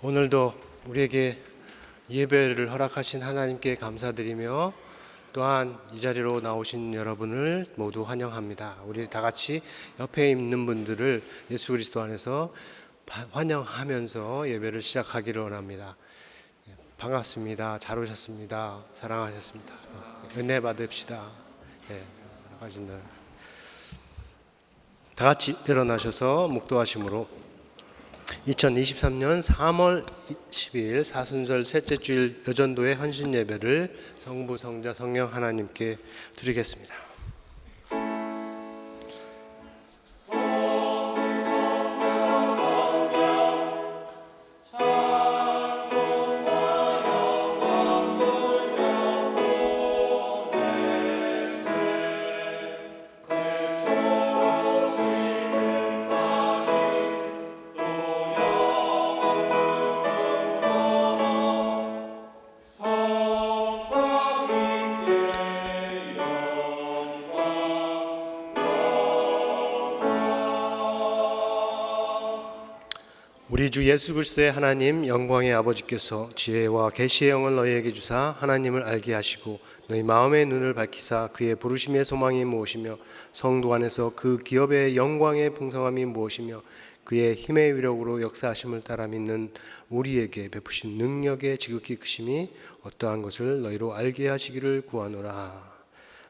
오늘도 우리에게 예배를 허락하신 하나님께 감사드리며 또한 이 자리로 나오신 여러분을 모두 환영합니다. 우리 다 같이 옆에 있는 분들을 예수 그리스도 안에서 환영하면서 예배를 시작하기를 원합니다. 반갑습니다. 잘 오셨습니다. 사랑하셨습니다. 은혜 받읍시다. 다 같이 일어나셔서 묵도하심으로 2023년 3월 10일 사순절 셋째 주일 여전도의 헌신 예배를 성부, 성자, 성령 하나님께 드리겠습니다. 우리 주 예수 그리스도의 하나님 영광의 아버지께서 지혜와 계시의 영을 너희에게 주사 하나님을 알게 하시고 너희 마음의 눈을 밝히사 그의 부르심의 소망이 무엇이며 성도 안에서 그 기업의 영광의 풍성함이 무엇이며 그의 힘의 위력으로 역사하심을 따라 믿는 우리에게 베푸신 능력의 지극히 크심이 어떠한 것을 너희로 알게 하시기를 구하노라.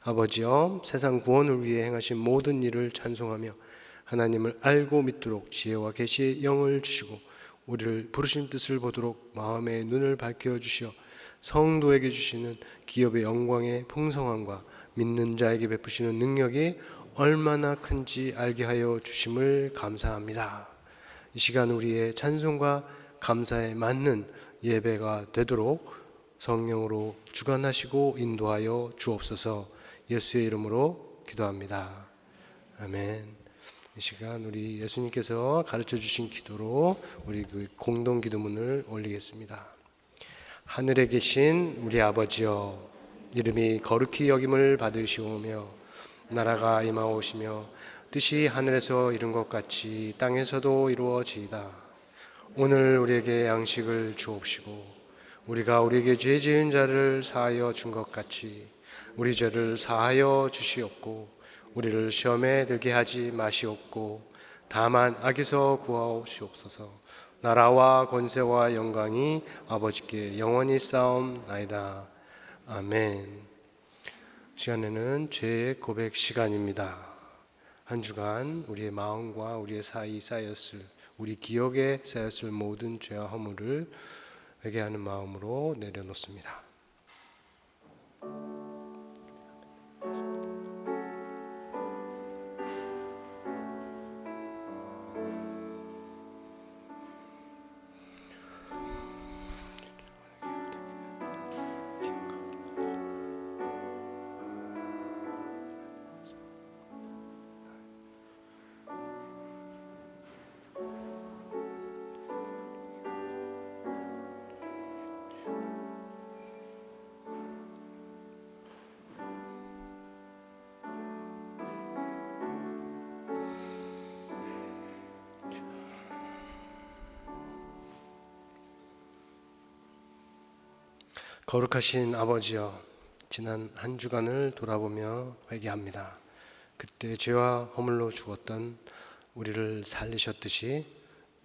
아버지여, 세상 구원을 위해 행하신 모든 일을 찬송하며 하나님을 알고 믿도록 지혜와 계시의 영을 주시고 우리를 부르신 뜻을 보도록 마음의 눈을 밝혀주시어 성도에게 주시는 기업의 영광의 풍성함과 믿는 자에게 베푸시는 능력이 얼마나 큰지 알게 하여 주심을 감사합니다. 이 시간 우리의 찬송과 감사에 맞는 예배가 되도록 성령으로 주관하시고 인도하여 주옵소서. 예수의 이름으로 기도합니다. 아멘. 이 시간 우리 예수님께서 가르쳐 주신 기도로 우리 그 공동 기도문을 올리겠습니다. 하늘에 계신 우리 아버지여, 이름이 거룩히 여김을 받으시오며 나라가 임하오시며 뜻이 하늘에서 이룬 것 같이 땅에서도 이루어지이다. 오늘 우리에게 양식을 주옵시고 우리가 우리에게 죄 지은 자를 사하여 준 것 같이 우리 죄를 사하여 주시옵고 우리를 시험에 들게 하지 마시옵고 다만 악에서 구하옵시옵소서. 나라와 권세와 영광이 아버지께 영원히 쌓옵나이다. 아멘. 시간에는 죄의 고백 시간입니다. 한 주간 우리의 마음과 우리의 사이 쌓였을, 우리 기억에 쌓였을 모든 죄와 허물을 회개하는 마음으로 내려놓습니다. 거룩하신 아버지여, 지난 한 주간을 돌아보며 회개합니다. 그때 죄와 허물로 죽었던 우리를 살리셨듯이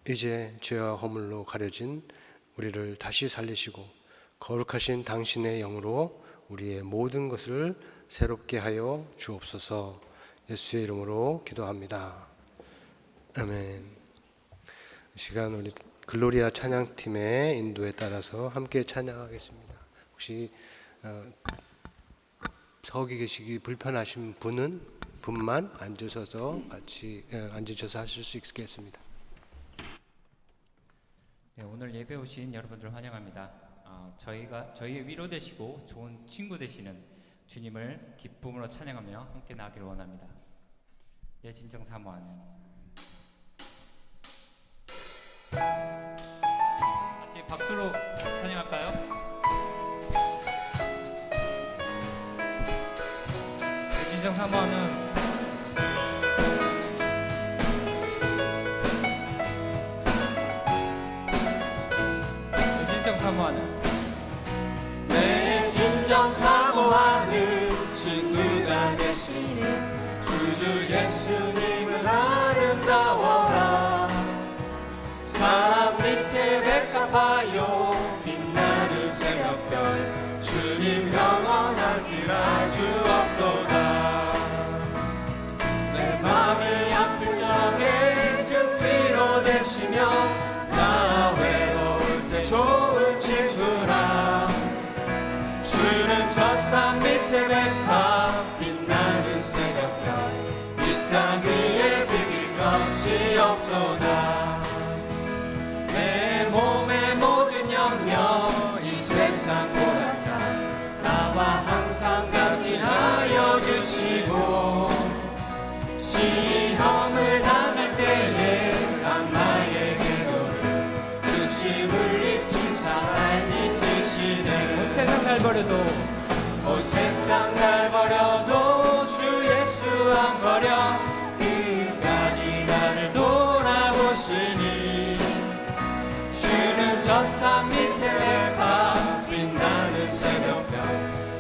이제 죄와 허물로 가려진 우리를 다시 살리시고 거룩하신 당신의 영으로 우리의 모든 것을 새롭게 하여 주옵소서. 예수의 이름으로 기도합니다. 아멘. 이 시간 우리 글로리아 찬양팀의 인도에 따라서 함께 찬양하겠습니다. 혹시 서기 계시기 불편하신 분만 앉으셔서 같이 앉으셔서 하실 수 있겠습니다. 네, 오늘 예배 오신 여러분들 환영합니다. 저희의 위로 되시고 좋은 친구 되시는 주님을 기쁨으로 찬양하며 함께 나가기를 원합니다. 내 진정 사모하는 같이 박수로 찬양할까요? 진정 사모하는 사모하는 내 진정 사모하는 친구가 되시는 구주 예수님은 아름다워라. 산 밑에 백합하여 빛나는 새벽별 주님 영원한 길 알 수 없도다. 내 맘이 아플 적에 그 위로 되시며 나 외로울 때 좋은 친구라. 주는 저 산 밑에 백합 빛나는 새벽별 이 땅 위에 비길 것이 없도다. 내 몸의 모든 영역 이 세상 고락함 나와 항상 같이 하여 주시고 시험을 당할 때에 나의 괴로움을 주심을 잊지 잘 잊으시네. 세상 날 버려도 온 세상 날 버려도 주 예수 안 버려 끝까지 나를 돌아보시니 주는 저 산 밑에 백합 빛나는 새벽별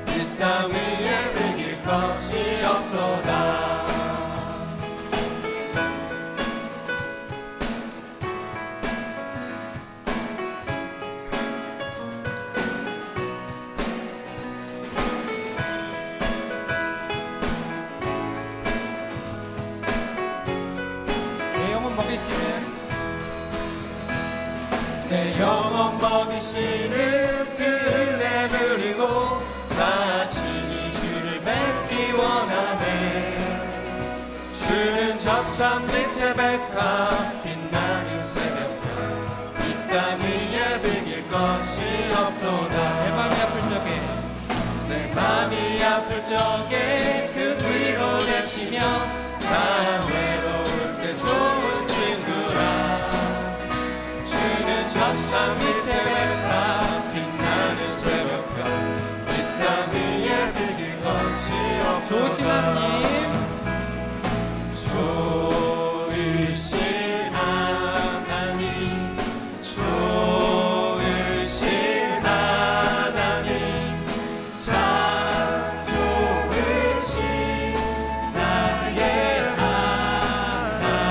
이 땅 위에 비길 것이 없도다. 내 영혼 먹이시는 내 영혼 먹이시는 그 은혜 누리고 같이 주를 뵙기 원하네. 주는 저 산 밑에 백합 빛나는 새벽별 이 땅 위에 비길 것이 없도다. 내 맘이 아플 적에 내 맘이 아플 적에 그 위로 되시며 나 외로울 때 좋은 친구라. 주는 저 산 밑에 백합 빛나는 새벽별 이 땅 위에 비길 것이 없도다. 좋으신 하나님 좋으신 하나님 좋으신 하나님 참 좋으신 나의 하나님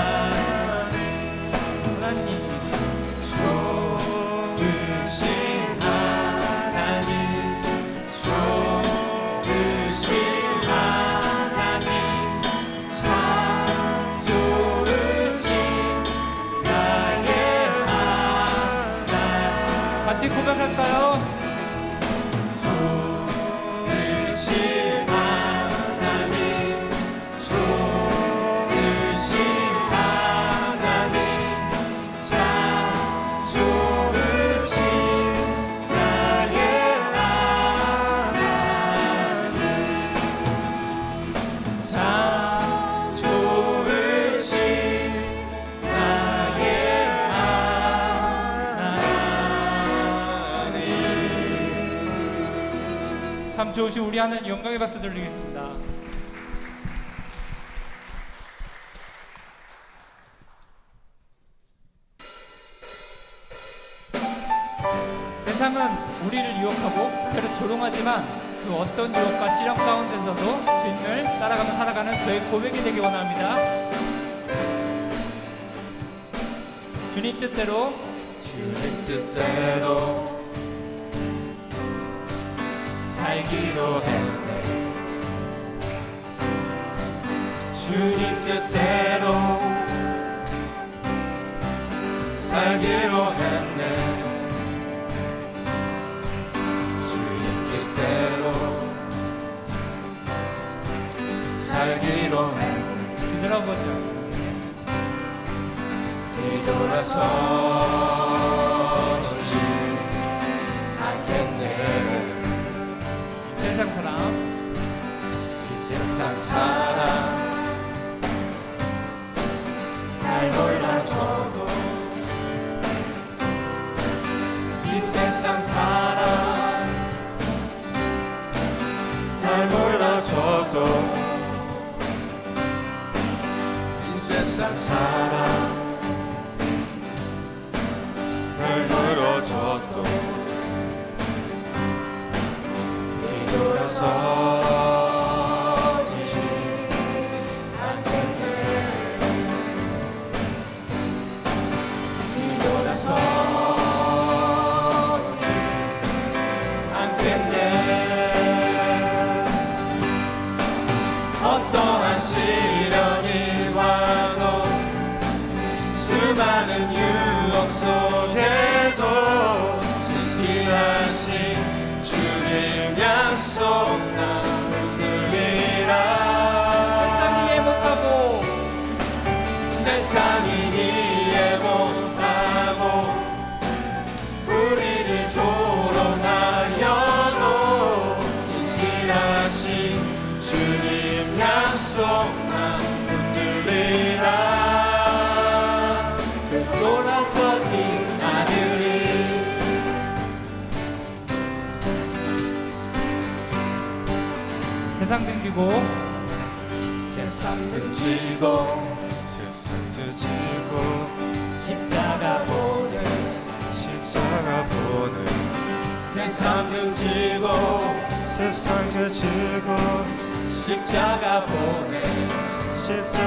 좋으신 하나님 좋으신 하나님 참 좋으신 나의 하나님. 같이 고백할까요? 좋으신 하나님 좋으신 하나님 참 좋으신 나의 하나님 참 좋으신 나의 하나님. 참 좋으신 우리 하나님 영광의 박수 드리겠습니다. 세상은 우리를 유혹하고 때로 조롱하지만 그 어떤 유혹과 시련 가운데서도 주님을 따라가며 살아가는 저의 고백이 되기 원합니다. 주님 뜻대로 주님 뜻대로 살기로 했네. 주님 뜻대로 살기로 했네. 주님 뜻대로 살기로 했네. 뒤돌아보죠. 뒤돌아서지 않겠네. 세상 사람 세상 사람 날 몰라줘도 이 세상 사람 날 몰라줘도 이 세상 사람 날 몰라줘도 어떠한 시련이 와도 수많은 유혹 속에도 신실하신 주님 약속 난 붙들리라. 세상이 이해 못하고 우리를 조롱하여도 신실하신 주님 약속 난 붙들리라. 돌아서지 않으리. 세상 등지고 세상 등지고 세상 등지고 십자가 보는 세상 등지고 세상 등지고 십자가 보는 세상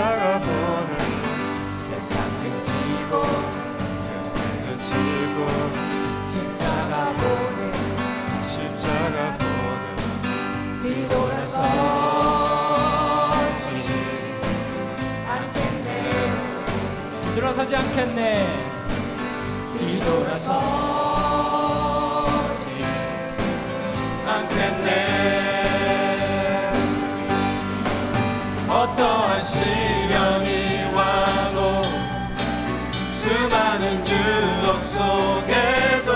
등지고 십자가 보는 들어서지 않겠네. 뒤돌아서지 않겠네. 어떠한 시련이 와도 수많은 유혹 속에도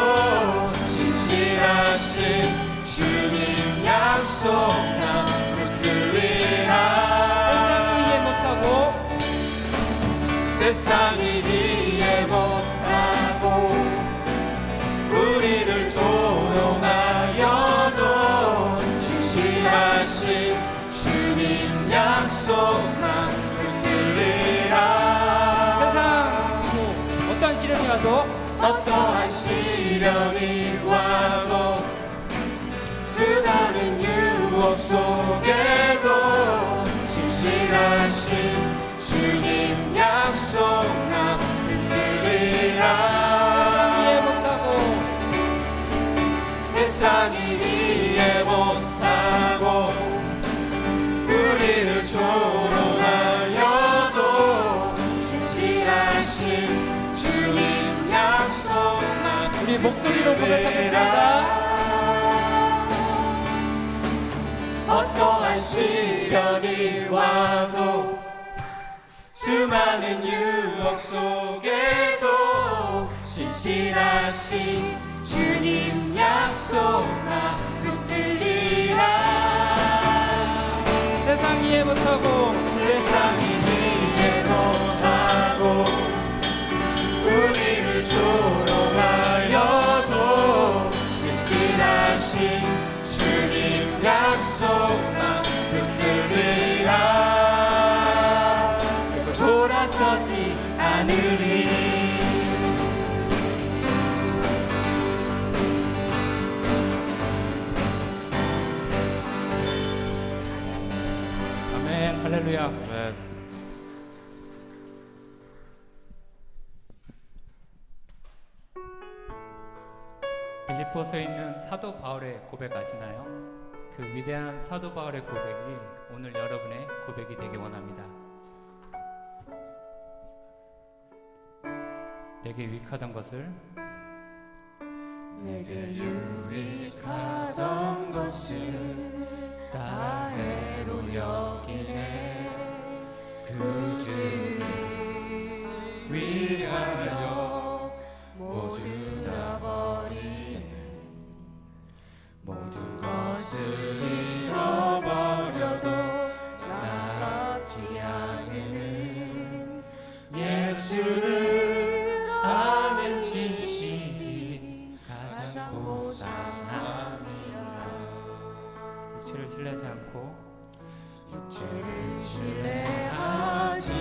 신실하신 주님 약속 난 붙들리라. 세상이 이해 못하고 우리를 조롱하여도 신실하신 주님 약속 난 붙들리라. 어떤 시련이 와도 어떠한 시련이 와도 수많은 유혹 속에도 신실하신 주님 약속 난 붙들리라. 세상이 이해 못하고 우리를 조롱하여도 신실하신 주님 약속 난 우리 목소리로 고백하겠습니다. 어떠한 시련이 와도 수많은 유혹 속에도 신실하신 주님 약속 나 붙들리라. 세상이 이해 못하고 세상이 이해 못하고 우리를 조롱하여도 신실하신 주님 약속 나 붙들리라. 돌아서지 않으리. 아멘. 할렐루야. 빌립보서에 있는 사도 바울의 고백 아시나요? 그 위대한 사도 바울의 고백이 오늘 여러분의 고백이 되기 원합니다. 내게 유익하던 것을 내게 유익하던 것을 다 해로 여기네. 그 주를 위하여 모두 다 버리네. 모든 것을 잃어버려도 나같이 향해는 예수를 아는 진실이 가장 보상함이라. 육체를 신뢰하지 않고 육체를 신뢰하지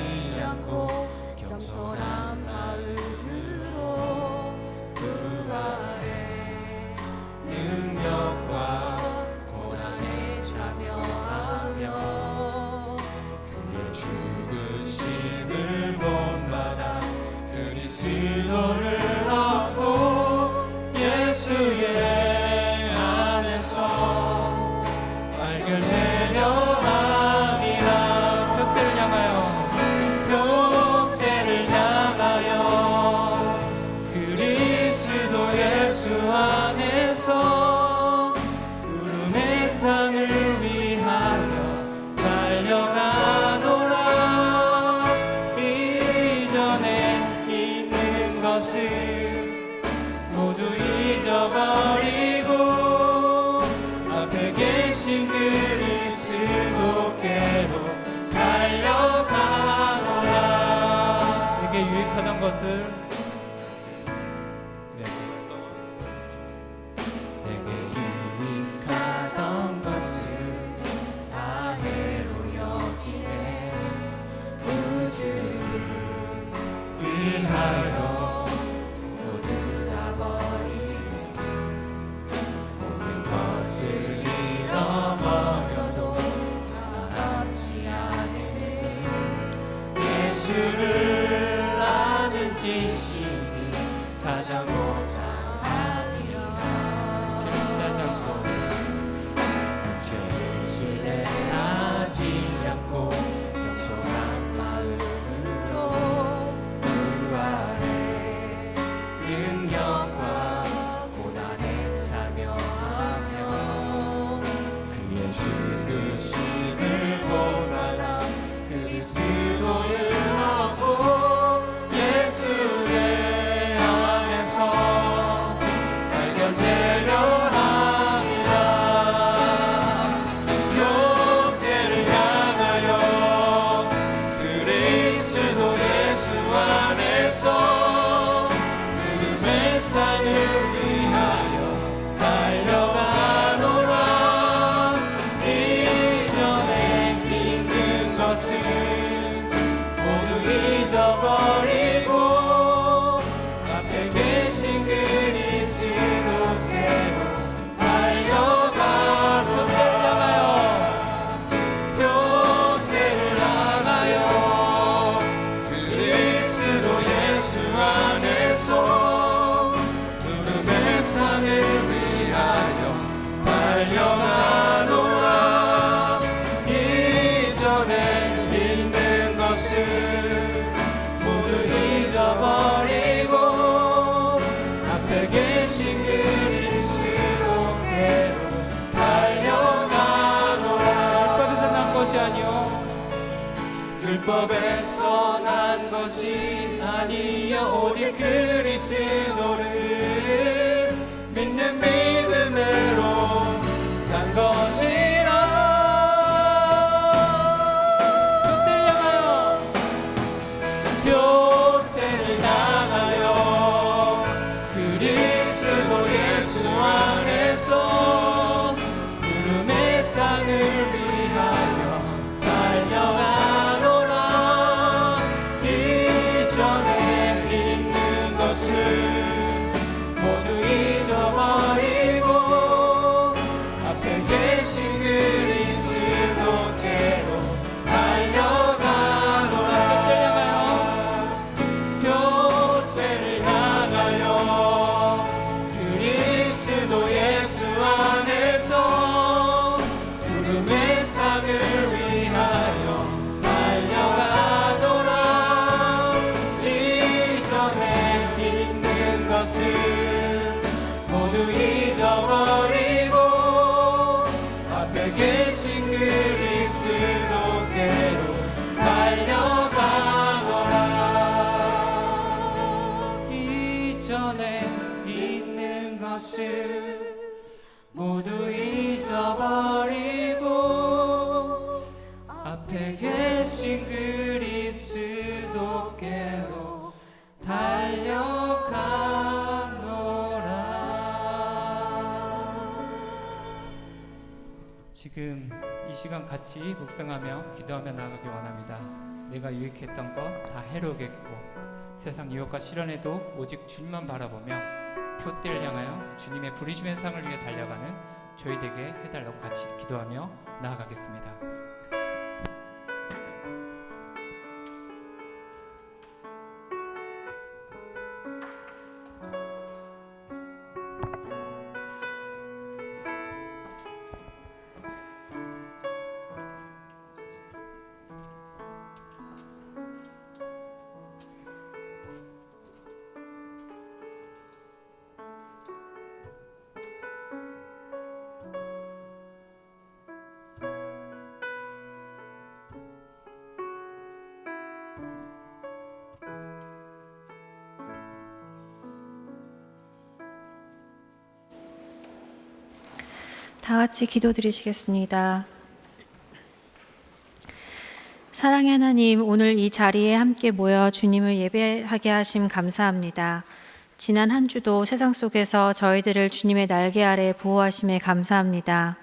것을 내게 유익하던 것을 다 해로 여기네. 우주를 위하여 모두 다 버리네. 모든 것을 잃어버려도 나답지 않은 예수를 아는 지식이 가장 고상하니라. 죄를 신뢰하지 않고 겸손한 마음으로 그 아래 능력과 고난에 참여하며 그의 죽으심을 본받아 그리스도를 얻고 예수의 안에서 발견되려 함이라. 교회를 향하여 그리스도 예수 안에서 믿음의 산을 위하여 달려가노라. 이전에 있는 것은 모두 잊어버리고 앞에 계신 그리스도께로 달려가노라. 교회를 향하여 그리스도 예수 안에서 구름의 산을 위하여 달려가노라. 이전에 있는 것을 모두 잊어버리고 앞에 계신 그리스도께로 달려가노라. 율법에서 난 것이 아니요 율법에서 난 것이 아니여 오직 그리스도를 믿는 믿음으로 난 것이라. 교회를 향하여 그리스도 예수 안에서 구름의 산을 위하여 달려가노라. 이전에 있는 것을 모두 잊어버리고 앞에 계신 그리스도께로 달려가노라. 교회를 향하여 그리스도 예수 안에서 구름의 산을 위하여 달려가노라. 이전에 있는 것을 모두 잊어버리고 앞에 계신 그리스도께로 달려가노라. 이전에 있는 것을 모두 잊어버리고 앞에 계신 그리스도께로 달려가노라. 지금 이 시간 같이 묵상하며 기도하며 나아가길 원합니다. 내가 유익했던 것 다 해로게 여기고 세상 유혹과 시련에도 오직 주님만 바라보며 표대를 향하여 주님의 부르심의 상을 위해 달려가는 저희 되게 해달라고 같이 기도하며 나아가겠습니다. 다 같이 기도드리시겠습니다. 사랑의 하나님, 오늘 이 자리에 함께 모여 주님을 예배하게 하심 감사합니다. 지난 한 주도 세상 속에서 저희들을 주님의 날개 아래 보호하심에 감사합니다.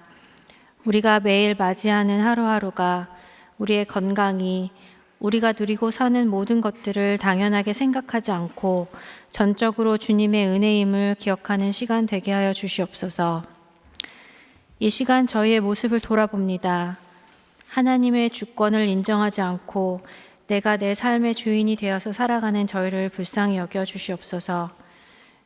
우리가 매일 맞이하는 하루하루가 우리의 건강이 우리가 누리고 사는 모든 것들을 당연하게 생각하지 않고 전적으로 주님의 은혜임을 기억하는 시간 되게 하여 주시옵소서. 이 시간 저희의 모습을 돌아봅니다. 하나님의 주권을 인정하지 않고 내가 내 삶의 주인이 되어서 살아가는 저희를 불쌍히 여겨 주시옵소서.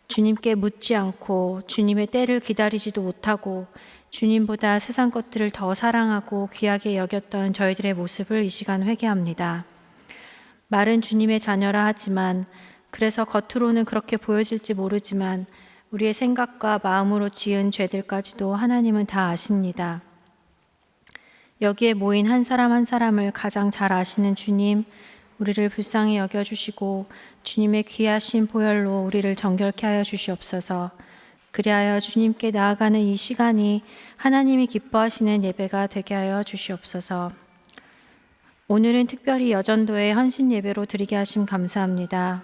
주님께 묻지 않고 주님의 때를 기다리지도 못하고 주님보다 세상 것들을 더 사랑하고 귀하게 여겼던 저희들의 모습을 이 시간 회개합니다. 말은 주님의 자녀라 하지만 그래서 겉으로는 그렇게 보여질지 모르지만 우리의 생각과 마음으로 지은 죄들까지도 하나님은 다 아십니다. 여기에 모인 한 사람 한 사람을 가장 잘 아시는 주님, 우리를 불쌍히 여겨주시고 주님의 귀하신 보혈로 우리를 정결케 하여 주시옵소서. 그리하여 주님께 나아가는 이 시간이 하나님이 기뻐하시는 예배가 되게 하여 주시옵소서. 오늘은 특별히 여전도의 헌신 예배로 드리게 하심 감사합니다.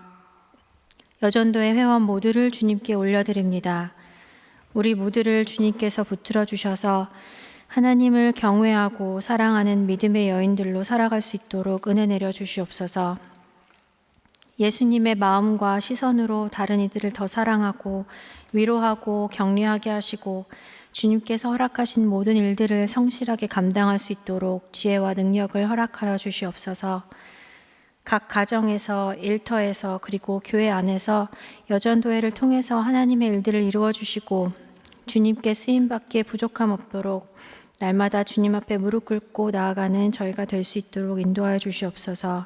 여전도의 회원 모두를 주님께 올려드립니다. 우리 모두를 주님께서 붙들어 주셔서 하나님을 경외하고 사랑하는 믿음의 여인들로 살아갈 수 있도록 은혜 내려 주시옵소서. 예수님의 마음과 시선으로 다른 이들을 더 사랑하고 위로하고 격려하게 하시고 주님께서 허락하신 모든 일들을 성실하게 감당할 수 있도록 지혜와 능력을 허락하여 주시옵소서. 각 가정에서, 일터에서, 그리고 교회 안에서 여전도회를 통해서 하나님의 일들을 이루어 주시고 주님께 쓰임받기에 부족함 없도록 날마다 주님 앞에 무릎 꿇고 나아가는 저희가 될 수 있도록 인도하여 주시옵소서.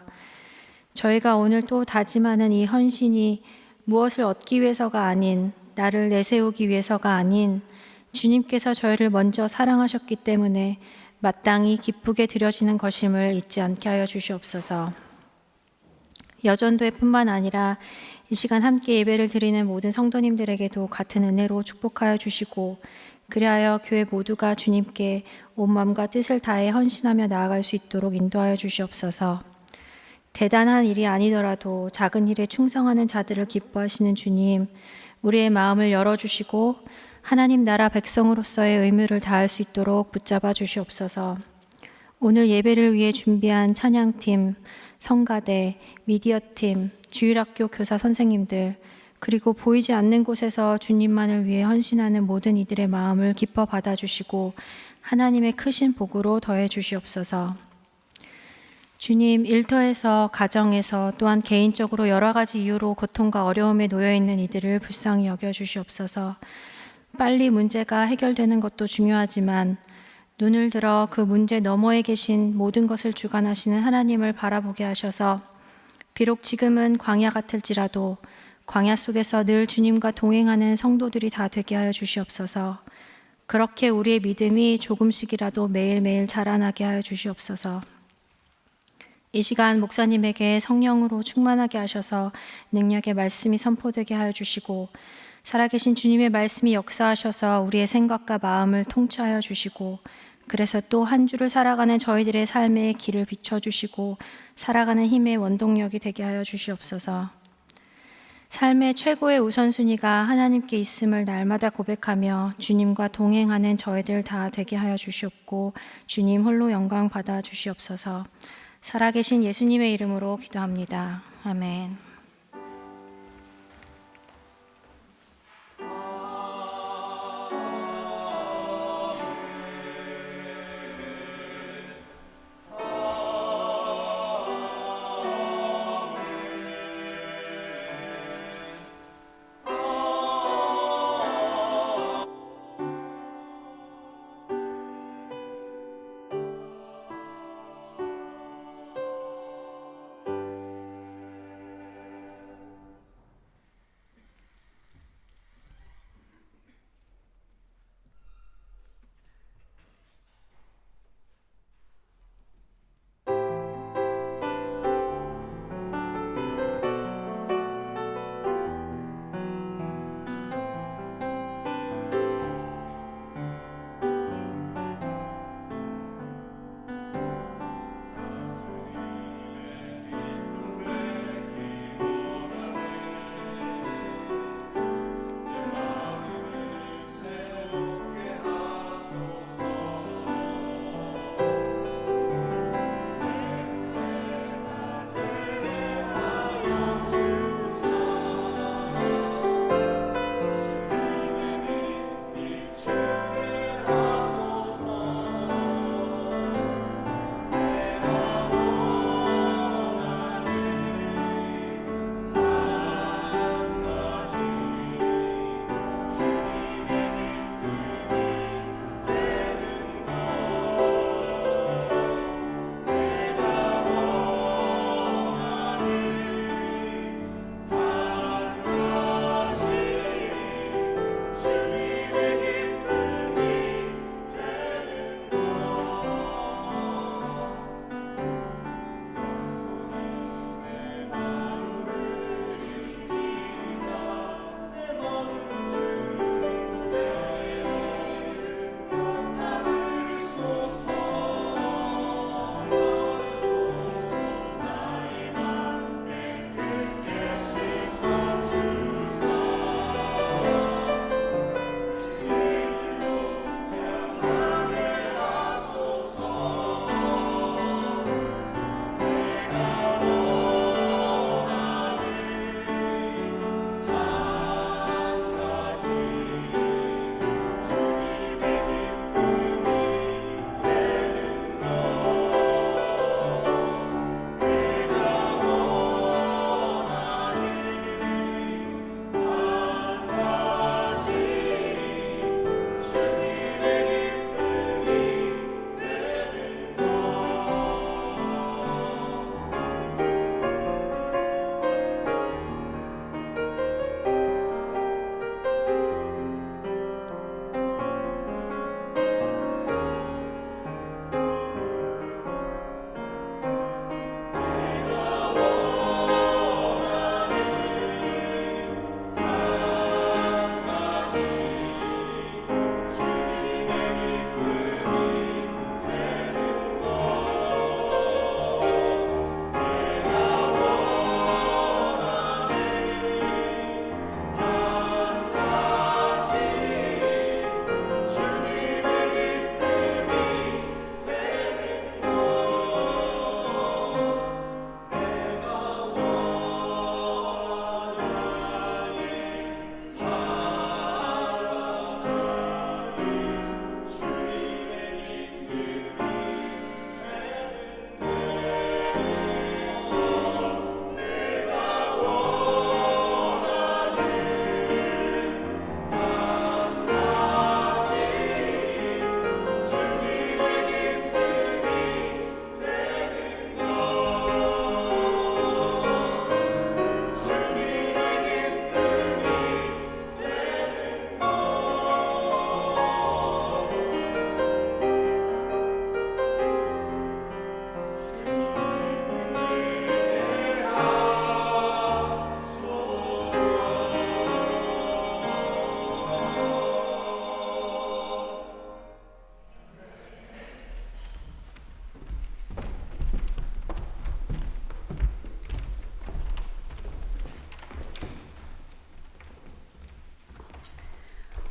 저희가 오늘 또 다짐하는 이 헌신이 무엇을 얻기 위해서가 아닌, 나를 내세우기 위해서가 아닌 주님께서 저희를 먼저 사랑하셨기 때문에 마땅히 기쁘게 드려지는 것임을 잊지 않게 하여 주시옵소서. 여전도회뿐만 아니라 이 시간 함께 예배를 드리는 모든 성도님들에게도 같은 은혜로 축복하여 주시고 그리하여 교회 모두가 주님께 온 마음과 뜻을 다해 헌신하며 나아갈 수 있도록 인도하여 주시옵소서. 대단한 일이 아니더라도 작은 일에 충성하는 자들을 기뻐하시는 주님, 우리의 마음을 열어주시고 하나님 나라 백성으로서의 의무를 다할 수 있도록 붙잡아 주시옵소서. 오늘 예배를 위해 준비한 찬양팀, 성가대, 미디어팀, 주일학교 교사 선생님들, 그리고 보이지 않는 곳에서 주님만을 위해 헌신하는 모든 이들의 마음을 기뻐 받아주시고 하나님의 크신 복으로 더해 주시옵소서. 주님, 일터에서, 가정에서, 또한 개인적으로 여러 가지 이유로 고통과 어려움에 놓여 있는 이들을 불쌍히 여겨 주시옵소서. 빨리 문제가 해결되는 것도 중요하지만 눈을 들어 그 문제 너머에 계신 모든 것을 주관하시는 하나님을 바라보게 하셔서 비록 지금은 광야 같을지라도 광야 속에서 늘 주님과 동행하는 성도들이 다 되게 하여 주시옵소서. 그렇게 우리의 믿음이 조금씩이라도 매일매일 자라나게 하여 주시옵소서. 이 시간 목사님에게 성령으로 충만하게 하셔서 능력의 말씀이 선포되게 하여 주시고 살아계신 주님의 말씀이 역사하셔서 우리의 생각과 마음을 통치하여 주시고 그래서 또 한 주를 살아가는 저희들의 삶의 길을 비춰주시고 살아가는 힘의 원동력이 되게 하여 주시옵소서. 삶의 최고의 우선순위가 하나님께 있음을 날마다 고백하며 주님과 동행하는 저희들 다 되게 하여 주시옵고 주님 홀로 영광 받아 주시옵소서. 살아계신 예수님의 이름으로 기도합니다. 아멘.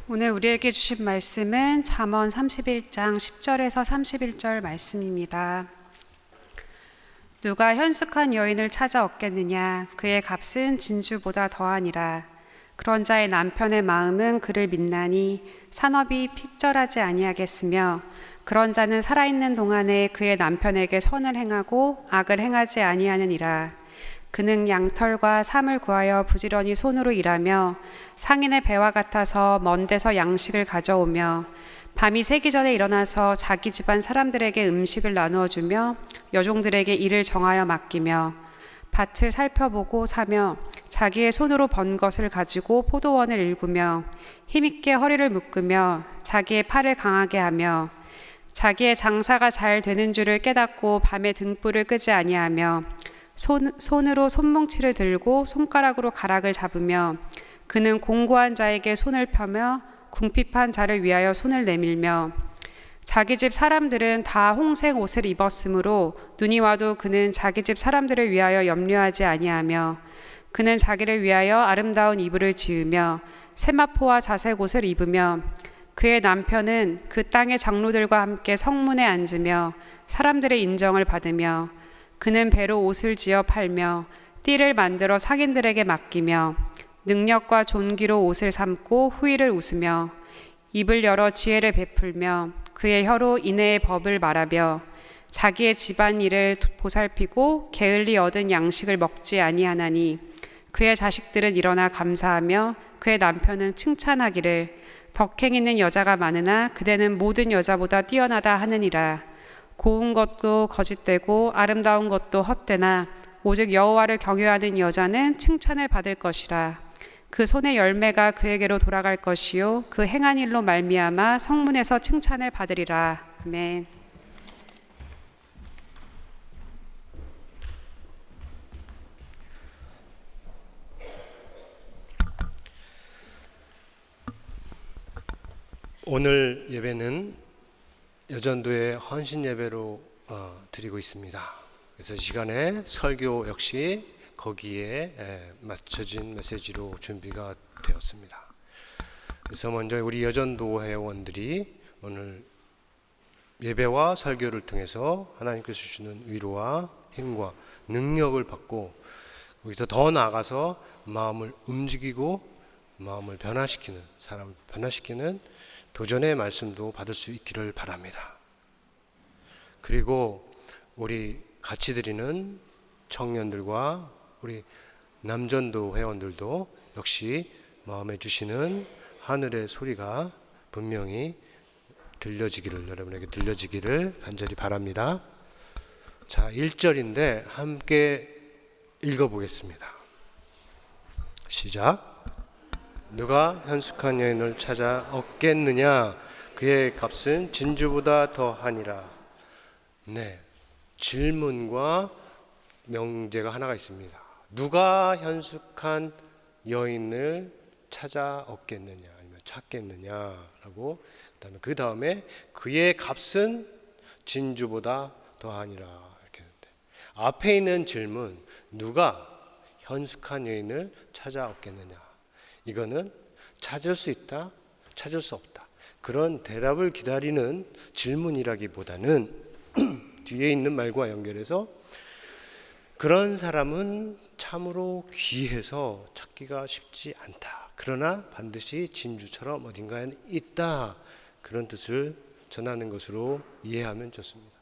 오늘 우리에게 주신 말씀은 잠언 31장 10절에서 31절 말씀입니다. 누가 현숙한 여인을 찾아 얻겠느냐? 그의 값은 진주보다 더하니라. 그런 자의 남편의 마음은 그를 믿나니 산업이 핍절하지 아니하겠으며, 그런 자는 살아있는 동안에 그의 남편에게 선을 행하고 악을 행하지 아니하느니라. 그는 양털과 삼을 구하여 부지런히 손으로 일하며 상인의 배와 같아서 먼 데서 양식을 가져오며 밤이 새기 전에 일어나서 자기 집안 사람들에게 음식을 나누어 주며 여종들에게 일을 정하여 맡기며 밭을 살펴보고 사며 자기의 손으로 번 것을 가지고 포도원을 일구며 힘있게 허리를 묶으며 자기의 팔을 강하게 하며 자기의 장사가 잘 되는 줄을 깨닫고 밤에 등불을 끄지 아니하며 손으로 손뭉치를 들고 손가락으로 가락을 잡으며 그는 공고한 자에게 손을 펴며 궁핍한 자를 위하여 손을 내밀며 자기 집 사람들은 다 홍색 옷을 입었으므로 눈이 와도 그는 자기 집 사람들을 위하여 염려하지 아니하며 그는 자기를 위하여 아름다운 이불을 지으며 세마포와 자색 옷을 입으며 그의 남편은 그 땅의 장로들과 함께 성문에 앉으며 사람들의 인정을 받으며 그는 배로 옷을 지어 팔며 띠를 만들어 상인들에게 맡기며 능력과 존귀로 옷을 삼고 후일을 웃으며 입을 열어 지혜를 베풀며 그의 혀로 인애의 법을 말하며 자기의 집안 일을 보살피고 게을리 얻은 양식을 먹지 아니하나니 그의 자식들은 일어나 감사하며 그의 남편은 칭찬하기를 덕행 있는 여자가 많으나 그대는 모든 여자보다 뛰어나다 하느니라. 고운 것도 거짓되고 아름다운 것도 헛되나 오직 여호와를 경외하는 여자는 칭찬을 받을 것이라. 그 손의 열매가 그에게로 돌아갈 것이요 그 행한 일로 말미암아 성문에서 칭찬을 받으리라. 아멘. 오늘 예배는 여전도의 헌신 예배로 드리고 있습니다. 그래서 이 시간에 설교 역시 거기에 맞춰진 메시지로 준비가 되었습니다. 그래서 먼저 우리 여전도 회원들이 오늘 예배와 설교를 통해서 하나님께서 주시는 위로와 힘과 능력을 받고 거기서 더 나아가서 마음을 움직이고 마음을 변화시키는, 사람을 변화시키는 도전의 말씀도 받을 수 있기를 바랍니다. 그리고 우리 같이 드리는 청년들과 우리 남전도 회원들도 역시 마음에 주시는 하늘의 소리가 분명히 여러분에게 들려지기를 간절히 바랍니다. 자, 1절인데 함께 읽어보겠습니다. 시작. 누가 현숙한 여인을 찾아 얻겠느냐? 그의 값은 진주보다 더하니라. 네, 질문과 명제가 하나가 있습니다. 누가 현숙한 여인을 찾아 얻겠느냐, 아니면 찾겠느냐라고. 그 다음에 그의 값은 진주보다 더하니라 이렇게 했는데, 앞에 있는 질문, 누가 현숙한 여인을 찾아 얻겠느냐, 이거는 찾을 수 있다, 찾을 수 없다, 그런 대답을 기다리는 질문이라기보다는 뒤에 있는 말과 연결해서 그런 사람은 참으로 귀해서 찾기가 쉽지 않다, 그러나 반드시 진주처럼 어딘가에 있다, 그런 뜻을 전하는 것으로 이해하면 좋습니다.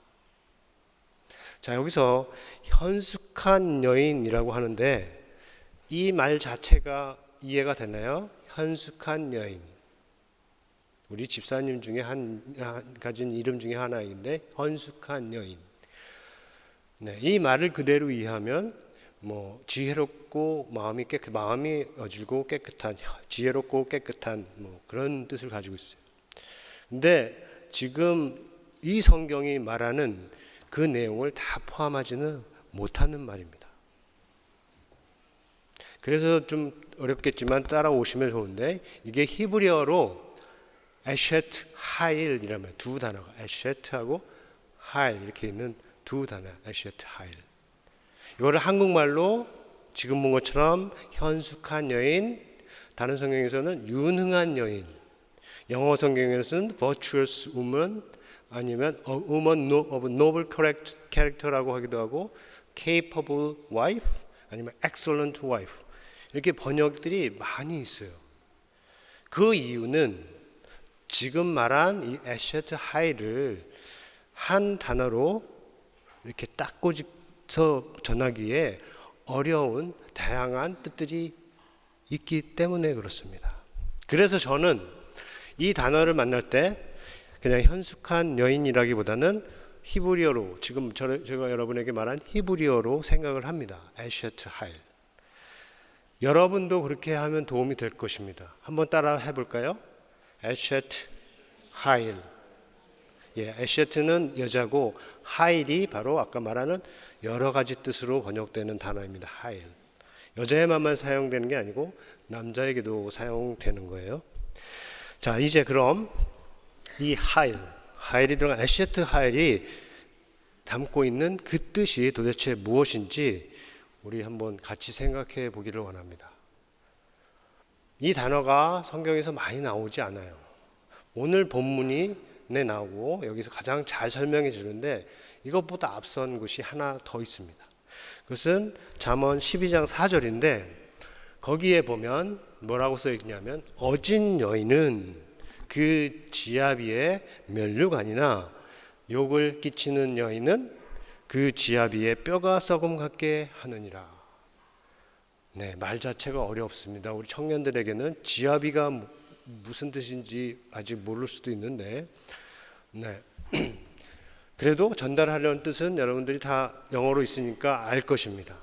자, 여기서 현숙한 여인이라고 하는데 이 말 자체가 이해가 되나요? 현숙한 여인. 우리 집사님 중에 가진 이름 중에 하나인데 현숙한 여인. 네, 이 말을 그대로 이해하면 지혜롭고 마음이 어질고 깨끗한, 지혜롭고 깨끗한 그런 뜻을 가지고 있어요. 근데 지금 이 성경이 말하는 그 내용을 다 포함하지는 못하는 말입니다. 그래서 좀 어렵겠지만 따라오시면 좋은데, 이게 히브리어로 에쉐트 하일이라면 두 단어가, 에쉐트하고 하일 이렇게 있는 두 단어, 에쉐트 하일. 이거를 한국말로 지금 본 것처럼 현숙한 여인, 다른 성경에서는 유능한 여인, 영어 성경에서는 virtuous woman 아니면 a woman of noble character라고 하기도 하고 capable wife 아니면 excellent wife 이렇게 번역들이 많이 있어요. 그 이유는 지금 말한 이 에셋 하이를 한 단어로 이렇게 딱 꽂아서 전하기에 어려운 다양한 뜻들이 있기 때문에 그렇습니다. 그래서 저는 이 단어를 만날 때 그냥 현숙한 여인이라기보다는 히브리어로 지금 제가 여러분에게 말한 히브리어로 생각을 합니다. 에셋 하일. 여러분도 그렇게 하면 도움이 될 것입니다. 한번 따라 해볼까요? 에셋 하일. 예, 에셋은 여자고 하일이 바로 아까 말하는 여러 가지 뜻으로 번역되는 단어입니다. 하일. 여자에만 사용되는 게 아니고 남자에게도 사용되는 거예요. 자, 이제 그럼 이 하일이 들어간 에셋 하일이 담고 있는 그 뜻이 도대체 무엇인지 우리 한번 같이 생각해 보기를 원합니다. 이 단어가 성경에서 많이 나오지 않아요. 오늘 본문이 나오고 여기서 가장 잘 설명해 주는데 이것보다 앞선 것이 하나 더 있습니다. 그것은 잠언 12장 4절인데 거기에 보면 뭐라고 써 있냐면 어진 여인은 그 지아비의 면류관이나 욕을 끼치는 여인은 그 지아비의 뼈가 썩음 같게 하느니라. 네, 말 자체가 어렵습니다. 우리 청년들에게는 지아비가 무슨 뜻인지 아직 모를 수도 있는데 네. 그래도 전달하려는 뜻은 여러분들이 다 영어로 있으니까 알 것입니다.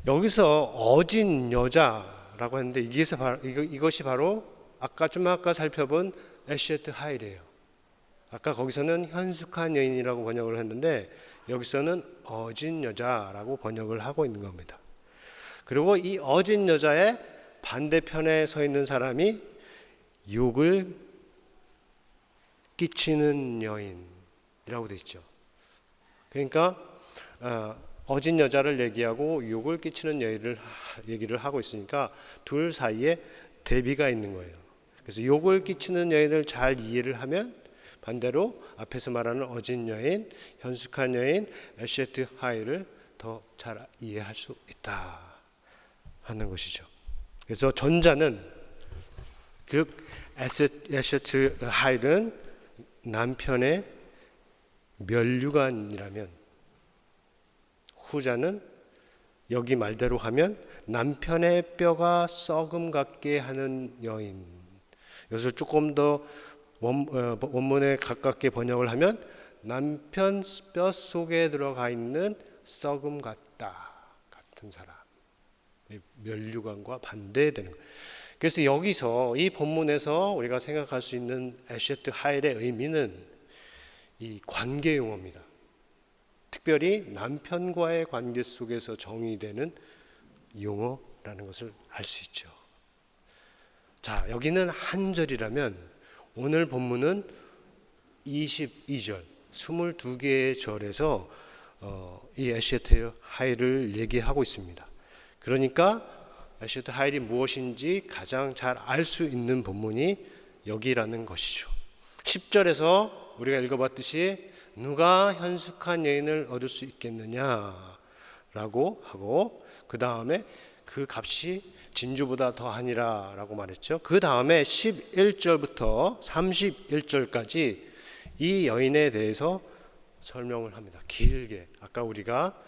여기서 어진 여자라고 했는데 이것이 바로 아까 살펴본 에셋 하일이에요. 아까 거기서는 현숙한 여인이라고 번역을 했는데 여기서는 어진 여자라고 번역을 하고 있는 겁니다. 그리고 이 어진 여자의 반대편에 서 있는 사람이 욕을 끼치는 여인이라고 되어 있죠. 그러니까 어진 여자를 얘기하고 욕을 끼치는 여인을 얘기를 하고 있으니까 둘 사이에 대비가 있는 거예요. 그래서 욕을 끼치는 여인을 잘 이해를 하면 반대로 앞에서 말하는 어진 여인, 현숙한 여인, 에셋 하일을 더 잘 이해할 수 있다 하는 것이죠. 그래서 전자는 그 에셋 하일은 남편의 면류관이라면 후자는 여기 말대로 하면 남편의 뼈가 썩음 같게 하는 여인. 이것을 조금 더 원문에 가깝게 번역을 하면 남편 뼈 속에 들어가 있는 썩음 같다 같은 사람. 면류관과 반대되는 거예요. 그래서 여기서 이 본문에서 우리가 생각할 수 있는 에셋 하일의 의미는 이 관계 용어입니다. 특별히 남편과의 관계 속에서 정의되는 용어라는 것을 알 수 있죠. 자, 여기는 한 절이라면 오늘 본문은 22절, 22개의 절에서 이 에셋 하일을 얘기하고 있습니다. 그러니까 에셋 하일이 무엇인지 가장 잘 알 수 있는 본문이 여기라는 것이죠. 10절에서 우리가 읽어봤듯이 누가 현숙한 여인을 얻을 수 있겠느냐라고 하고 그 다음에 그 값이 진주보다 더하니라라고 말했죠. 그 다음에 11절부터 31절까지 이 여인에 대해서 설명을 합니다. 길게 아까 우리가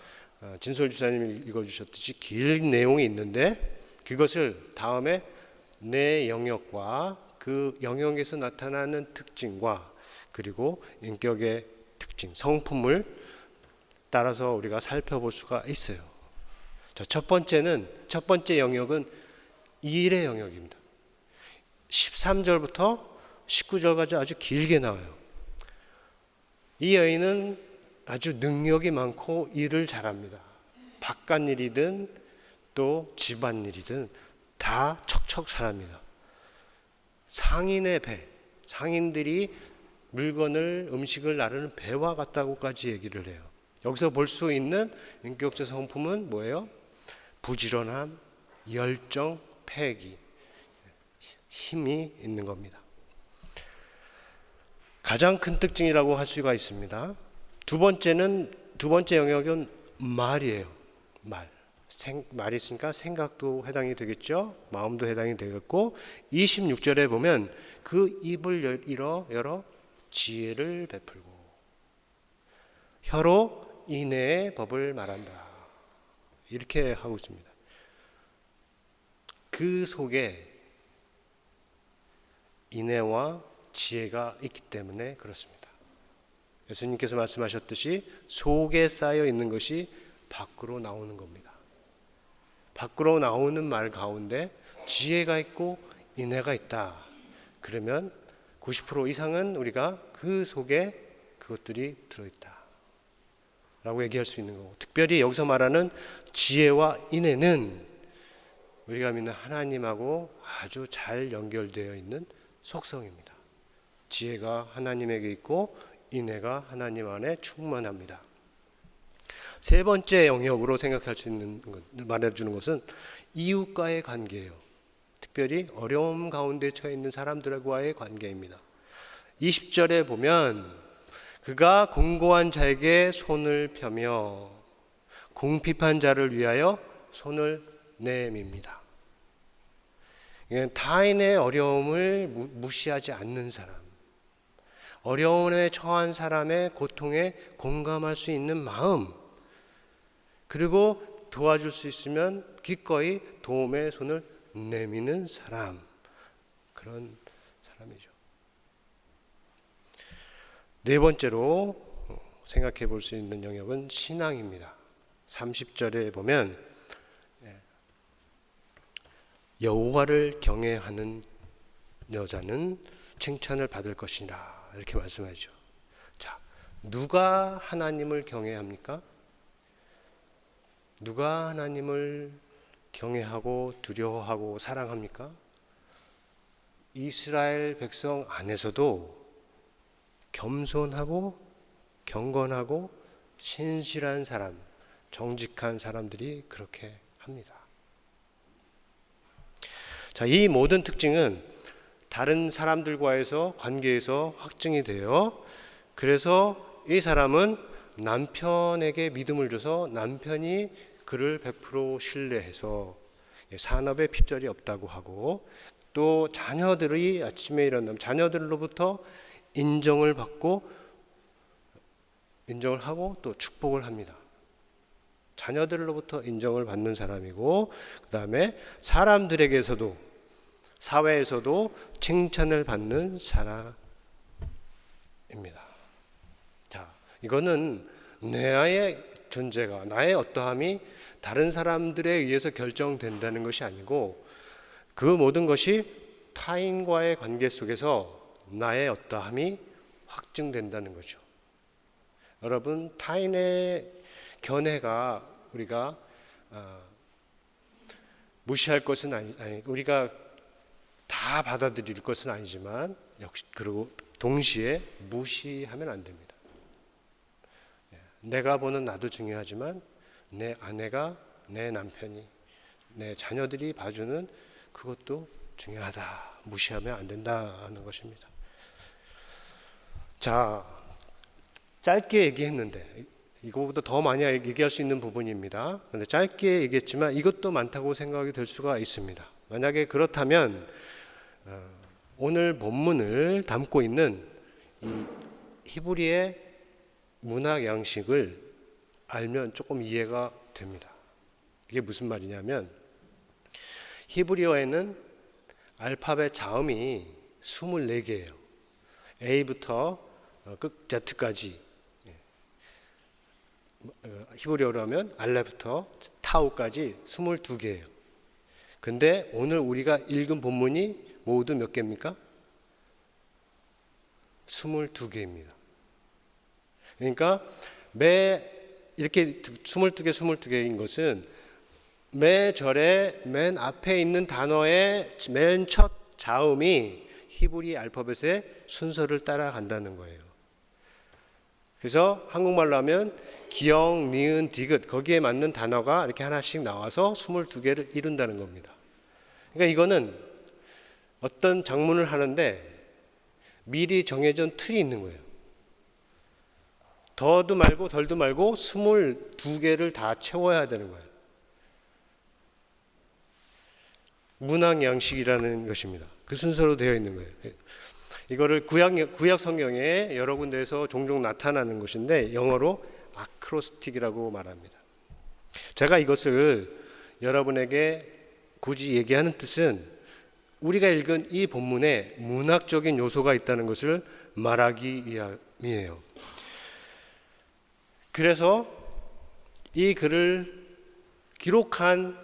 진솔 주사님이 읽어주셨듯이 긴 내용이 있는데 그것을 다음에 내 영역과 그 영역에서 나타나는 특징과 그리고 인격의 특징, 성품을 따라서 우리가 살펴볼 수가 있어요. 자, 첫 번째 영역은 일의 영역입니다. 13절부터 19절까지 아주 길게 나와요. 이 여인은 아주 능력이 많고 일을 잘합니다. 바깥일이든 또 집안일이든 다 척척 잘합니다. 상인의 배, 상인들이 물건을 음식을 나르는 배와 같다고까지 얘기를 해요. 여기서 볼 수 있는 인격적 성품은 뭐예요? 부지런함, 열정, 패기, 힘이 있는 겁니다. 가장 큰 특징이라고 할 수가 있습니다. 두 번째 영역은 말이에요. 말이 있으니까 생각도 해당이 되겠죠. 마음도 해당이 되겠고, 26절에 보면 그 입을 열어 지혜를 베풀고 혀로 인애의 법을 말한다. 이렇게 하고 있습니다. 그 속에 인애와 지혜가 있기 때문에 그렇습니다. 예수님께서 말씀하셨듯이 속에 쌓여 있는 것이 밖으로 나오는 겁니다. 밖으로 나오는 말 가운데 지혜가 있고 인애가 있다. 그러면 90% 이상은 우리가 그 속에 그것들이 들어있다 라고 얘기할 수 있는 거고, 특별히 여기서 말하는 지혜와 인애는 우리가 믿는 하나님하고 아주 잘 연결되어 있는 속성입니다. 지혜가 하나님에게 있고 인애가 하나님 안에 충만합니다. 세 번째 영역으로 생각할 수 있는 것, 말해주는 것은 이웃과의 관계예요. 특별히 어려움 가운데 처해 있는 사람들과의 관계입니다. 20절에 보면 그가 공고한 자에게 손을 펴며 궁핍한 자를 위하여 손을 내밉니다. 타인의 어려움을 무시하지 않는 사람, 어려움에 처한 사람의 고통에 공감할 수 있는 마음, 그리고 도와줄 수 있으면 기꺼이 도움의 손을 내미는 사람, 그런 사람이죠. 네 번째로 생각해 볼 수 있는 영역은 신앙입니다. 30절에 보면 여호와를 경외하는 여자는 칭찬을 받을 것이라, 이렇게 말씀하죠. 자, 누가 하나님을 경외합니까? 누가 하나님을 경외하고 두려워하고 사랑합니까? 이스라엘 백성 안에서도 겸손하고 경건하고 신실한 사람, 정직한 사람들이 그렇게 합니다. 자, 이 모든 특징은 다른 사람들과의 관계에서 확증이 돼요. 그래서 이 사람은 남편에게 믿음을 줘서 남편이 그를 100% 신뢰해서 산업에 핍절이 없다고 하고, 또 자녀들이 아침에 일어나면 자녀들로부터 인정을 받고 인정을 하고 또 축복을 합니다. 자녀들로부터 인정을 받는 사람이고, 그 다음에 사람들에게서도, 사회에서도 칭찬을 받는 사람입니다. 자, 이거는 나의 존재가, 나의 어떠함이 다른 사람들에 의해서 결정된다는 것이 아니고, 그 모든 것이 타인과의 관계 속에서 나의 어떠함이 확증된다는 거죠. 여러분, 타인의 견해가 우리가 무시할 것은 아니고, 우리가 다 받아들일 것은 아니지만, 역시 그리고 동시에 무시하면 안 됩니다. 내가 보는 나도 중요하지만 내 아내가, 내 남편이, 내 자녀들이 봐주는 그것도 중요하다. 무시하면 안 된다는 것입니다. 자, 짧게 얘기했는데 이거보다 더 많이 얘기할 수 있는 부분입니다. 그런데 짧게 얘기했지만 이것도 많다고 생각이 될 수가 있습니다. 만약에 그렇다면 오늘 본문을 담고 있는 이 히브리의 문학 양식을 알면 조금 이해가 됩니다. 이게 무슨 말이냐면, 히브리어에는 알파벳 자음이 24개예요. A부터 Z까지. 히브리어로 하면 알레부터 타우까지 22개예요. 근데 오늘 우리가 읽은 본문이 모두 몇 개입니까? 22개입니다. 그러니까 이렇게 22개인 것은 매 절에 맨 앞에 있는 단어의 맨 첫 자음이 히브리 알파벳의 순서를 따라간다는 거예요. 그래서 한국말로 하면 기역, 니은, 디귿, 거기에 맞는 단어가 이렇게 하나씩 나와서 22개를 이룬다는 겁니다. 그러니까 이거는 어떤 작문을 하는데 미리 정해진 틀이 있는 거예요. 더도 말고 덜도 말고 22개를 다 채워야 되는 거예요. 문학 양식이라는 것입니다. 그 순서로 되어 있는 거예요. 이거를 구약 성경에 여러 군데에서 종종 나타나는 것인데 영어로 아크로스틱이라고 말합니다. 제가 이것을 여러분에게 굳이 얘기하는 뜻은 우리가 읽은 이 본문에 문학적인 요소가 있다는 것을 말하기 위함이에요. 그래서 이 글을 기록한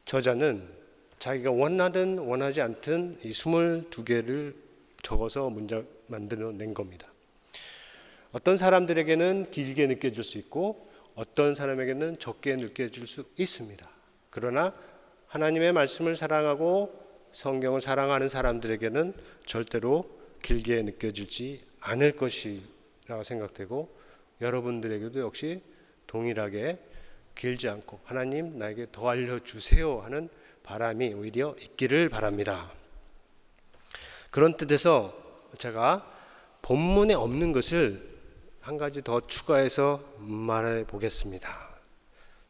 저자는 자기가 원하든 원하지 않든 이 22개를 적어서 문장 만들어낸 겁니다. 어떤 사람들에게는 길게 느껴질 수 있고 어떤 사람에게는 적게 느껴질 수 있습니다. 그러나 하나님의 말씀을 사랑하고 성경을 사랑하는 사람들에게는 절대로 길게 느껴지지 않을 것이라고 생각되고 여러분들에게도 역시 동일하게 길지 않고 하나님 나에게 더 알려주세요 하는 바람이 오히려 있기를 바랍니다. 그런 뜻에서 제가 본문에 없는 것을 한 가지 더 추가해서 말해 보겠습니다.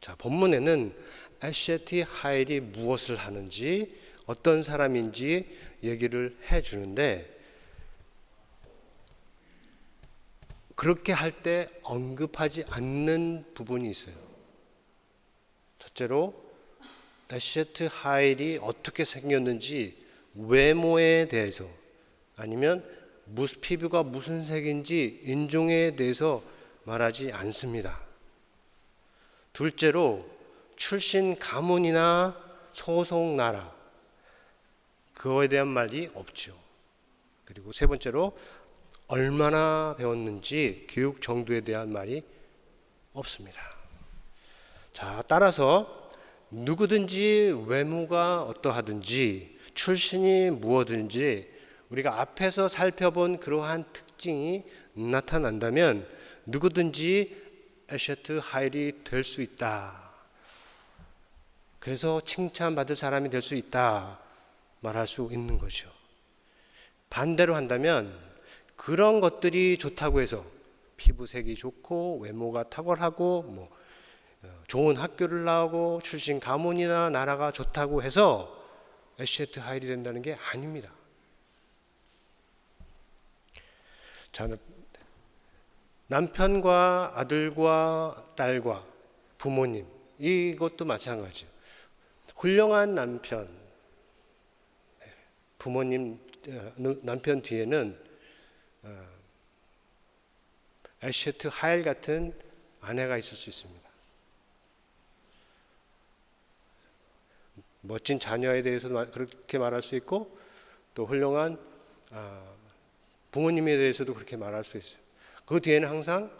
자, 본문에는 에셰트 하일이 무엇을 하는지 어떤 사람인지 얘기를 해주는데 그렇게 할 때 언급하지 않는 부분이 있어요. 첫째로 에셰트 하일이 어떻게 생겼는지 외모에 대해서 아니면 피부가 무슨 색인지 인종에 대해서 말하지 않습니다. 둘째로 출신 가문이나 소속 나라 그거에 대한 말이 없죠. 그리고 세 번째로 얼마나 배웠는지 교육 정도에 대한 말이 없습니다. 자, 따라서 누구든지 외모가 어떠하든지 출신이 무엇든지 우리가 앞에서 살펴본 그러한 특징이 나타난다면 누구든지 에셰트 하일이 될 수 있다. 그래서 칭찬받을 사람이 될 수 있다 말할 수 있는 거죠. 반대로 한다면 그런 것들이 좋다고 해서 피부색이 좋고 외모가 탁월하고 좋은 학교를 나오고 출신 가문이나 나라가 좋다고 해서 에셰트 하일이 된다는 게 아닙니다. 자, 남편과 아들과 딸과 부모님 이것도 마찬가지예요. 훌륭한 남편, 부모님, 남편 뒤에는 에셰트 하일 같은 아내가 있을 수 있습니다. 멋진 자녀에 대해서도 그렇게 말할 수 있고 또 훌륭한 부모님에 대해서도 그렇게 말할 수 있어요. 그 뒤에는 항상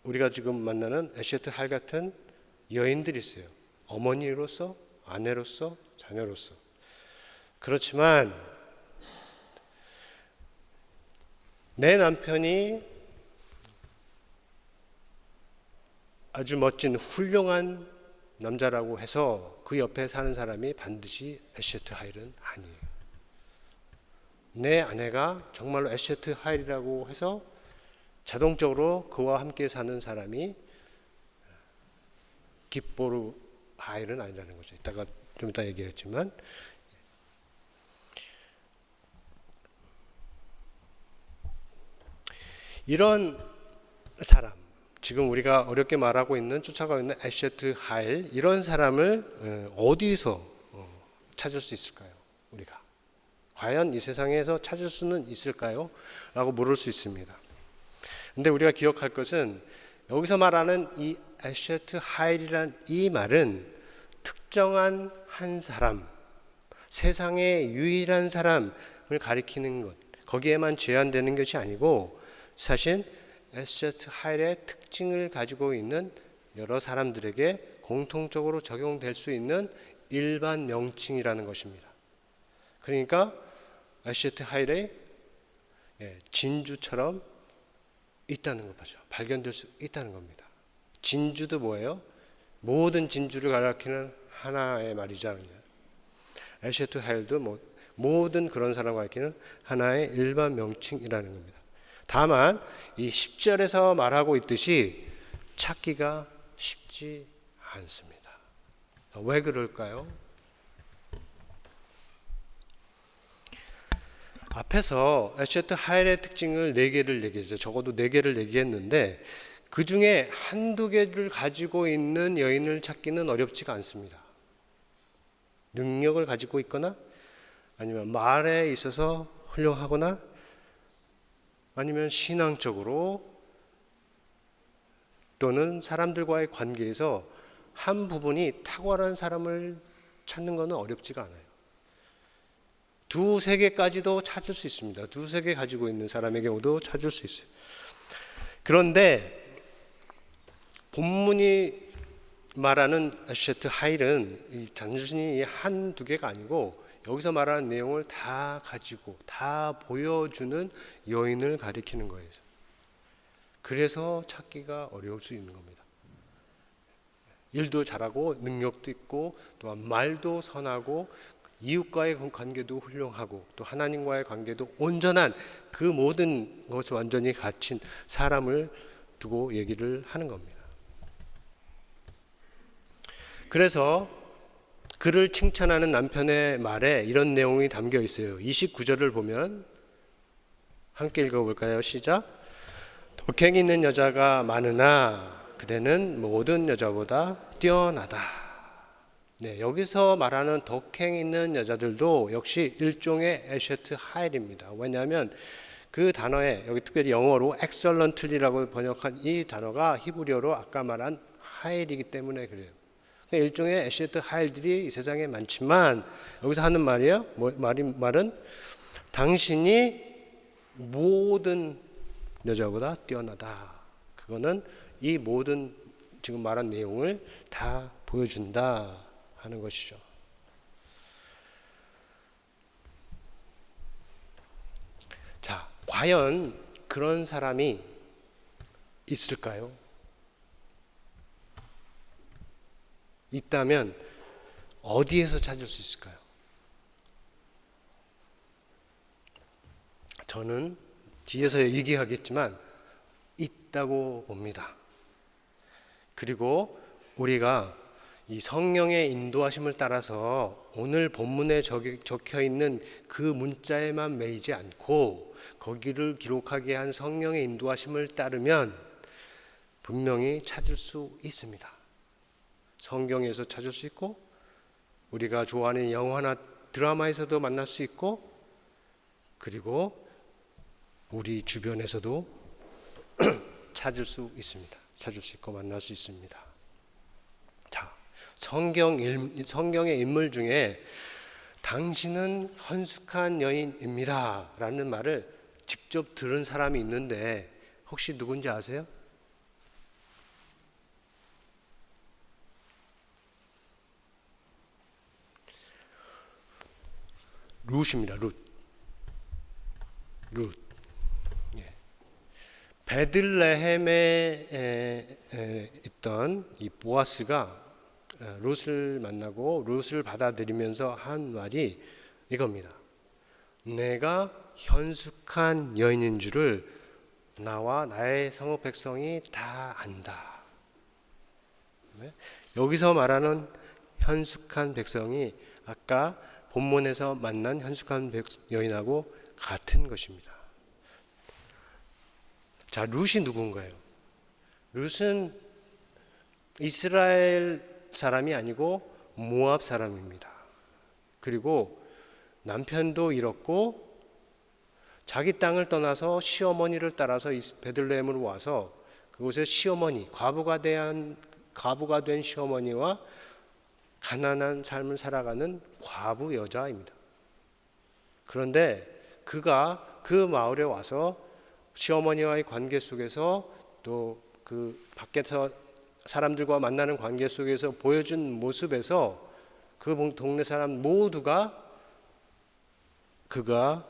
우리가 지금 만나는 에셰트 하일 같은 여인들이 있어요. 어머니로서, 아내로서, 자녀로서. 그렇지만 내 남편이 아주 멋진 훌륭한 남자라고 해서 그 옆에 사는 사람이 반드시 에셰트 하일은 아니에요. 내 아내가 정말로 에셰트 하일이라고 해서 자동적으로 그와 함께 사는 사람이 깃보르 하일은 아니라는 거죠. 좀 이따 얘기했지만 이런 사람 지금 우리가 어렵게 말하고 있는 쫓아가고 있는 에셰트 하일 이런 사람을 어디서 찾을 수 있을까요? 우리가 과연 이 세상에서 찾을 수는 있을까요? 라고 물을 수 있습니다. 근데 우리가 기억할 것은 여기서 말하는 이 에셰트 하일이란 이 말은 특정한 한 사람, 세상의 유일한 사람을 가리키는 것, 거기에만 제한되는 것이 아니고 사실 에셰트 하일의 특징을 가지고 있는 여러 사람들에게 공통적으로 적용될 수 있는 일반 명칭이라는 것입니다. 그러니까 에셰트 하일의 진주처럼 있다는 것이죠. 발견될 수 있다는 겁니다. 진주도 뭐예요? 모든 진주를 가리키는 하나의 말이죠. 에셰트 하일도 모든 그런 사람을 가리키는 하나의 일반 명칭이라는 겁니다. 다만 이 10절에서 말하고 있듯이 찾기가 쉽지 않습니다. 왜 그럴까요? 앞에서 에셰트 하일의 특징을 4개를 얘기했죠. 적어도 4개를 얘기했는데 그 중에 한두 개를 가지고 있는 여인을 찾기는 어렵지가 않습니다. 능력을 가지고 있거나 아니면 말에 있어서 훌륭하거나 아니면 신앙적으로 또는 사람들과의 관계에서 한 부분이 탁월한 사람을 찾는 것은 어렵지가 않아요. 2-3개까지도 찾을 수 있습니다. 2-3개 가지고 있는 사람의 경우도 찾을 수 있어요. 그런데 본문이 말하는 에셰트 하일은 단순히 한두 개가 아니고 여기서 말하는 내용을 다 가지고 다 보여주는 여인을 가리키는 거예요. 그래서 찾기가 어려울 수 있는 겁니다. 일도 잘하고 능력도 있고 또한 말도 선하고 이웃과의 관계도 훌륭하고 또 하나님과의 관계도 온전한 그 모든 것을 완전히 갖춘 사람을 두고 얘기를 하는 겁니다. 그래서 그를 칭찬하는 남편의 말에 이런 내용이 담겨 있어요. 29절을 보면 함께 읽어볼까요? 시작. 덕행 있는 여자가 많으나 그대는 모든 여자보다 뛰어나다. 네, 여기서 말하는 덕행 있는 여자들도 역시 일종의 에셰트 하일입니다. 왜냐하면 그 단어에 여기 특별히 영어로 excellently라고 번역한 이 단어가 히브리어로 아까 말한 하일이기 때문에 그래요. 일종의 에셰트 하일들이 이 세상에 많지만 여기서 하는 말이에요. 말은 당신이 모든 여자보다 뛰어나다. 그거는 이 모든 지금 말한 내용을 다 보여준다 하는 것이죠. 자, 과연 그런 사람이 있을까요? 있다면 어디에서 찾을 수 있을까요? 저는 뒤에서 얘기하겠지만 있다고 봅니다. 그리고 우리가 이 성령의 인도하심을 따라서 오늘 본문에 적혀 있는 그 문자에만 매이지 않고 거기를 기록하게 한 성령의 인도하심을 따르면 분명히 찾을 수 있습니다. 성경에서 찾을 수 있고 우리가 좋아하는 영화나 드라마에서도 만날 수 있고 그리고 우리 주변에서도 찾을 수 있습니다. 찾을 수 있고 만날 수 있습니다. 자, 성경의 인물 중에 당신은 헌숙한 여인입니다 라는 말을 직접 들은 사람이 있는데 혹시 누군지 아세요? 룻입니다. 룻. 예. 베들레헴에 있던 이 보아스가 룻을 만나고 룻을 받아들이면서 한 말이 이겁니다. 내가 현숙한 여인인 줄을 나와 나의 성읍 백성이 다 안다. 여기서 말하는 현숙한 백성이 아까 본문에서 만난 현숙한 여인하고 같은 것입니다. 자, 룻이 누군가요? 룻은 이스라엘 사람이 아니고 모압 사람입니다. 그리고 남편도 잃었고 자기 땅을 떠나서 시어머니를 따라서 베들레헴으로 와서 그곳에 시어머니, 과부가 된 시어머니와 가난한 삶을 살아가는 과부 여자입니다. 그런데 그가 그 마을에 와서 시어머니와의 관계 속에서 또 그 밖에서 사람들과 만나는 관계 속에서 보여준 모습에서 그 동네 사람 모두가 그가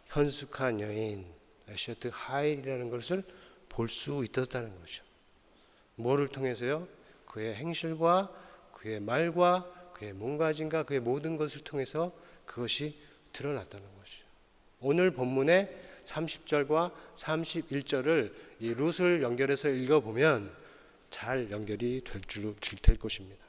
현숙한 여인, 에셰트 하일이라는 것을 볼 수 있었다는 것이죠. 뭐를 통해서요? 그의 행실과 그의 말과 그의 몸가짐과 그의 모든 것을 통해서 그것이 드러났다는 것이죠. 오늘 본문의 30절과 31절을 이 룻을 연결해서 읽어보면 잘 연결이 될 것입니다.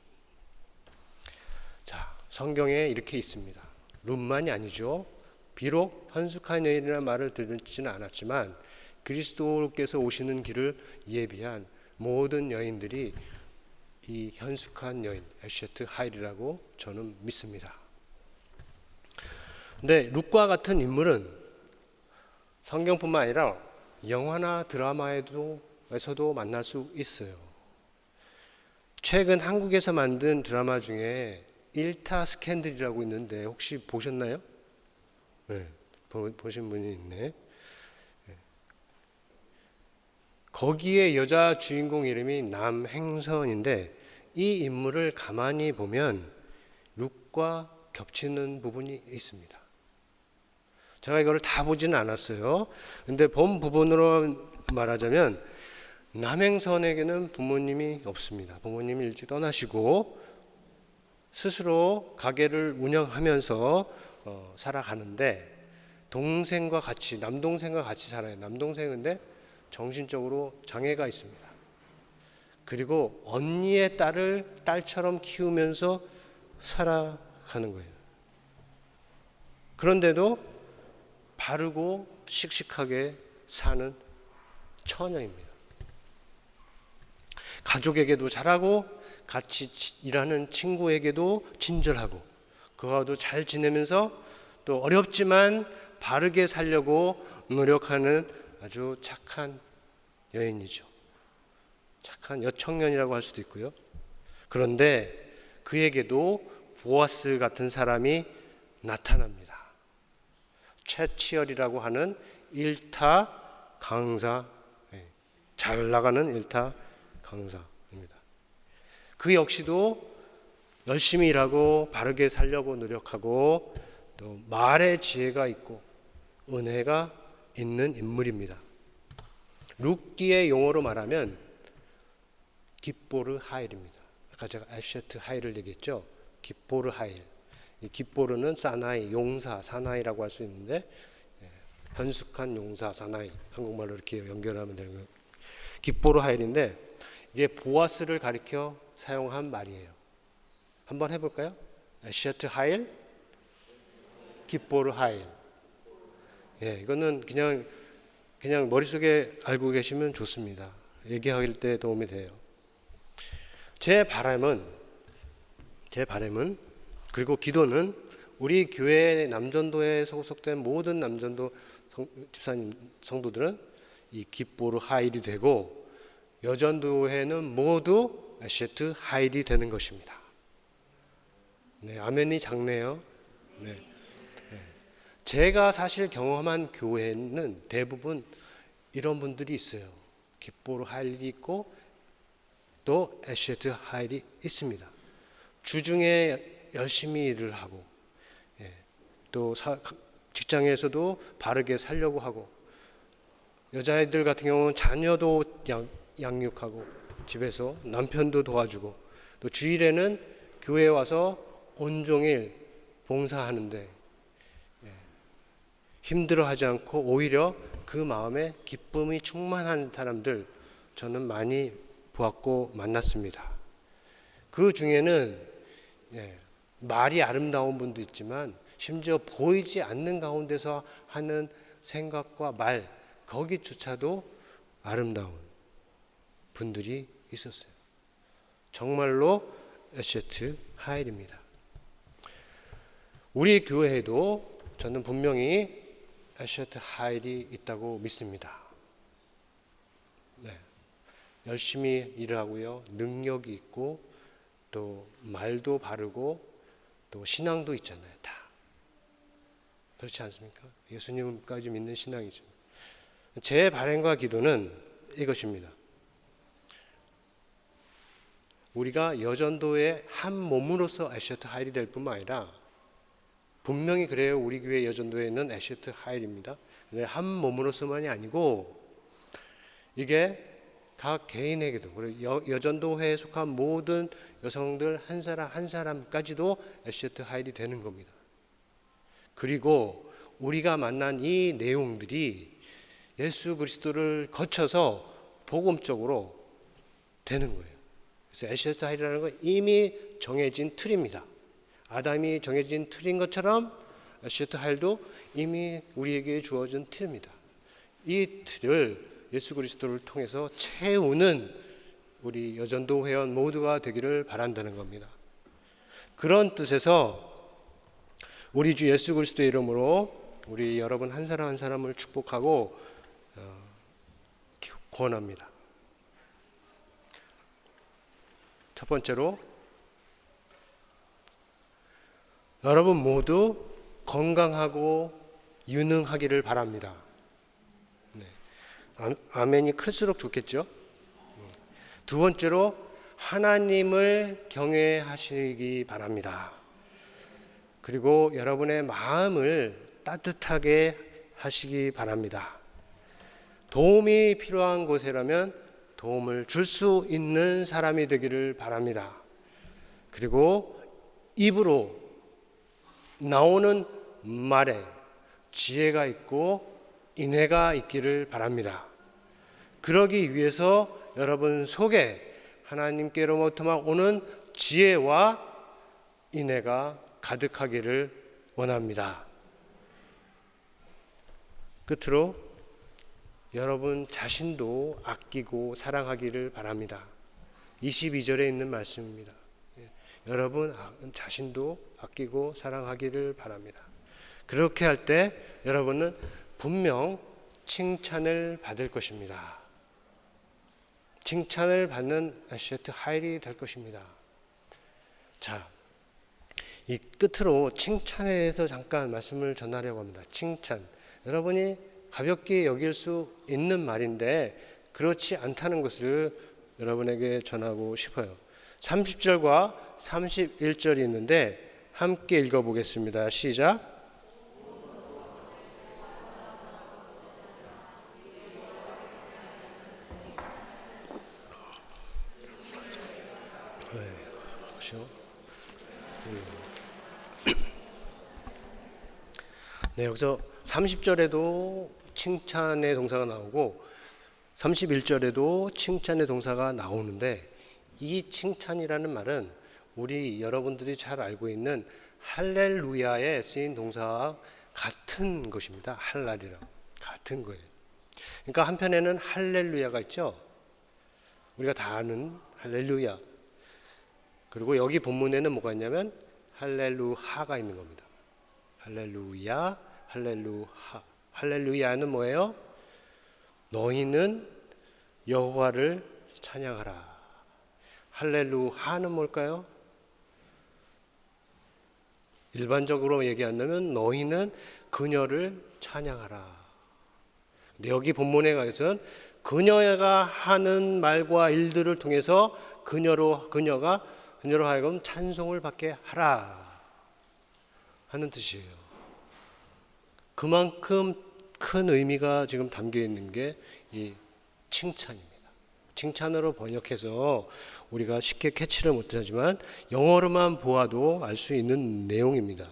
자, 성경에 이렇게 있습니다. 룻만이 아니죠. 비록 현숙한 여인이라는 말을 듣지는 않았지만 그리스도께서 오시는 길을 예비한 모든 여인들이 이 현숙한 여인 에셰트 하일이라고 저는 믿습니다. 근데 룻과 같은 인물은 성경뿐만 아니라 영화나 드라마에서도 만날 수 있어요. 최근 한국에서 만든 드라마 중에 일타 스캔들이라고 있는데 혹시 보셨나요? 네, 보신 분이 있네. 거기에 여자 주인공 이름이 남행선인데 이 인물을 가만히 보면 룻과 겹치는 부분이 있습니다. 제가 이걸 다 보지는 않았어요. 근데 본 부분으로 말하자면 남행선에게는 부모님이 없습니다. 부모님이 일찍 떠나시고 스스로 가게를 운영하면서 살아가는데 동생과 같이, 남동생과 같이 살아요. 남동생인데 정신적으로 장애가 있습니다. 그리고 언니의 딸을 딸처럼 키우면서 살아가는 거예요. 그런데도 바르고 씩씩하게 사는 처녀입니다. 가족에게도 잘하고 같이 일하는 친구에게도 친절하고 그와도 잘 지내면서 또 어렵지만 바르게 살려고 노력하는 아주 착한 여인이죠. 착한 여청년이라고 할 수도 있고요. 그런데 그에게도 보아스 같은 사람이 나타납니다. 최치열이라고 하는 일타 강사, 잘 나가는 일타 강사입니다. 그 역시도 열심히 일하고 바르게 살려고 노력하고 또 말의 지혜가 있고 은혜가 있는 인물입니다. 룻기의 용어로 말하면 깁보르 하일입니다. 아까 제가 에셰트 하일을 얘기했죠. 깁보르 하일. 이 깁보르는 사나이, 용사, 사나이라고 할 수 있는데 현숙한 용사, 사나이 한국말로 이렇게 연결하면 되는 거예요. 깁보르 하일인데 이게 보아스를 가리켜 사용한 말이에요. 한번 해볼까요? 에셰트 하일, 깁보르 하일. 이거는 그냥 머릿속에 알고 계시면 좋습니다. 얘기할 때 도움이 돼요. 제 바람은 그리고 기도는 우리 교회 남전도에 소속된 모든 남전도 집사님 성도들은 이 깁보르 하일이 되고 여전도회는 모두 에셰트 하일이 되는 것입니다. 네, 아멘이 작네요. 네. 제가 사실 경험한 교회는 대부분 이런 분들이 있어요. 깁보르 하일이 있고 또 에셰트 하일이 있습니다. 주중에 열심히 일을 하고 또 직장에서도 바르게 살려고 하고 여자애들 같은 경우는 자녀도 양육하고 집에서 남편도 도와주고 또 주일에는 교회에 와서 온종일 봉사하는데 힘들어하지 않고 오히려 그 마음에 기쁨이 충만한 사람들 저는 많이 보았고 만났습니다. 그 중에는 말이 아름다운 분도 있지만 심지어 보이지 않는 가운데서 하는 생각과 말 거기조차도 아름다운 분들이 있었어요. 정말로 에셰트 하일입니다. 우리 교회에도 저는 분명히 에셰트 하일이 있다고 믿습니다. 열심히 일을 하고요. 능력이 있고 또 말도 바르고 또 신앙도 있잖아요. 다. 그렇지 않습니까? 예수님까지 믿는 신앙이죠. 제 바람과 기도는 이것입니다. 우리가 여전도의 한 몸으로서 에셰트 하일이 될 뿐만 아니라 분명히 그래요. 우리 교회 여전도에는 에셰트 하일입니다. 근데 한 몸으로서만이 아니고 이게 각 개인에게도 그리고 여전도회에 속한 모든 여성들 한 사람 한 사람까지도 에셰트 하일이 되는 겁니다. 그리고 우리가 만난 이 내용들이 예수 그리스도를 거쳐서 복음적으로 되는 거예요. 그래서 에시에트 하일이라는 건 이미 정해진 틀입니다. 아담이 정해진 틀인 것처럼 에시에트 하일도 이미 우리에게 주어진 틀입니다. 이 틀을 예수 그리스도를 통해서 채우는 우리 여전도 회원 모두가 되기를 바란다는 겁니다. 그런 뜻에서 우리 주 예수 그리스도의 이름으로 우리 여러분 한 사람 한 사람을 축복하고 권합니다. 첫 번째로 여러분 모두 건강하고 유능하기를 바랍니다. 네. 아멘이 클수록 좋겠죠. 두 번째로 하나님을 경외하시기 바랍니다. 그리고 여러분의 마음을 따뜻하게 하시기 바랍니다. 도움이 필요한 곳이라면 도움을 줄 수 있는 사람이 되기를 바랍니다. 그리고 입으로 나오는 말에 지혜가 있고 인애가 있기를 바랍니다. 그러기 위해서 여러분 속에 하나님께로부터만 오는 지혜와 인애가 가득하기를 원합니다. 끝으로 여러분 자신도 아끼고 사랑하기를 바랍니다. 22절에 있는 말씀입니다. 여러분 자신도 아끼고 사랑하기를 바랍니다. 그렇게 할 때 여러분은 분명 칭찬을 받을 것입니다. 칭찬을 받는 에시에트 하일이 될 것입니다. 자, 이 끝으로 칭찬에 대해서 잠깐 말씀을 전하려고 합니다. 칭찬. 여러분이 가볍게 여길 수 있는 말인데 그렇지 않다는 것을 여러분에게 전하고 싶어요. 30절과 31절이 있는데 함께 읽어보겠습니다. 시작. 네, 여기서 30절에도 칭찬의 동사가 나오고 31절에도 칭찬의 동사가 나오는데 이 칭찬이라는 말은 우리 여러분들이 잘 알고 있는 할렐루야에 쓰인 동사와 같은 것입니다. 할랄이랑 같은 거예요. 그러니까 한편에는 할렐루야가 있죠. 우리가 다 아는 할렐루야. 그리고 여기 본문에는 뭐가 있냐면 할렐루하가 있는 겁니다. 할렐루야, 할렐루하. 할렐루야는 뭐예요? 너희는 여호와를 찬양하라. 할렐루하는 뭘까요? 일반적으로 얘기한다면 너희는 그녀를 찬양하라. 근데 여기 본문에 가서는 그녀가 하는 말과 일들을 통해서 그녀로 하여금 찬송을 받게 하라 하는 뜻이에요. 그만큼 큰 의미가 지금 담겨 있는 게 이 칭찬입니다. 칭찬으로 번역해서 우리가 쉽게 캐치를 못하지만 영어로만 보아도 알 수 있는 내용입니다.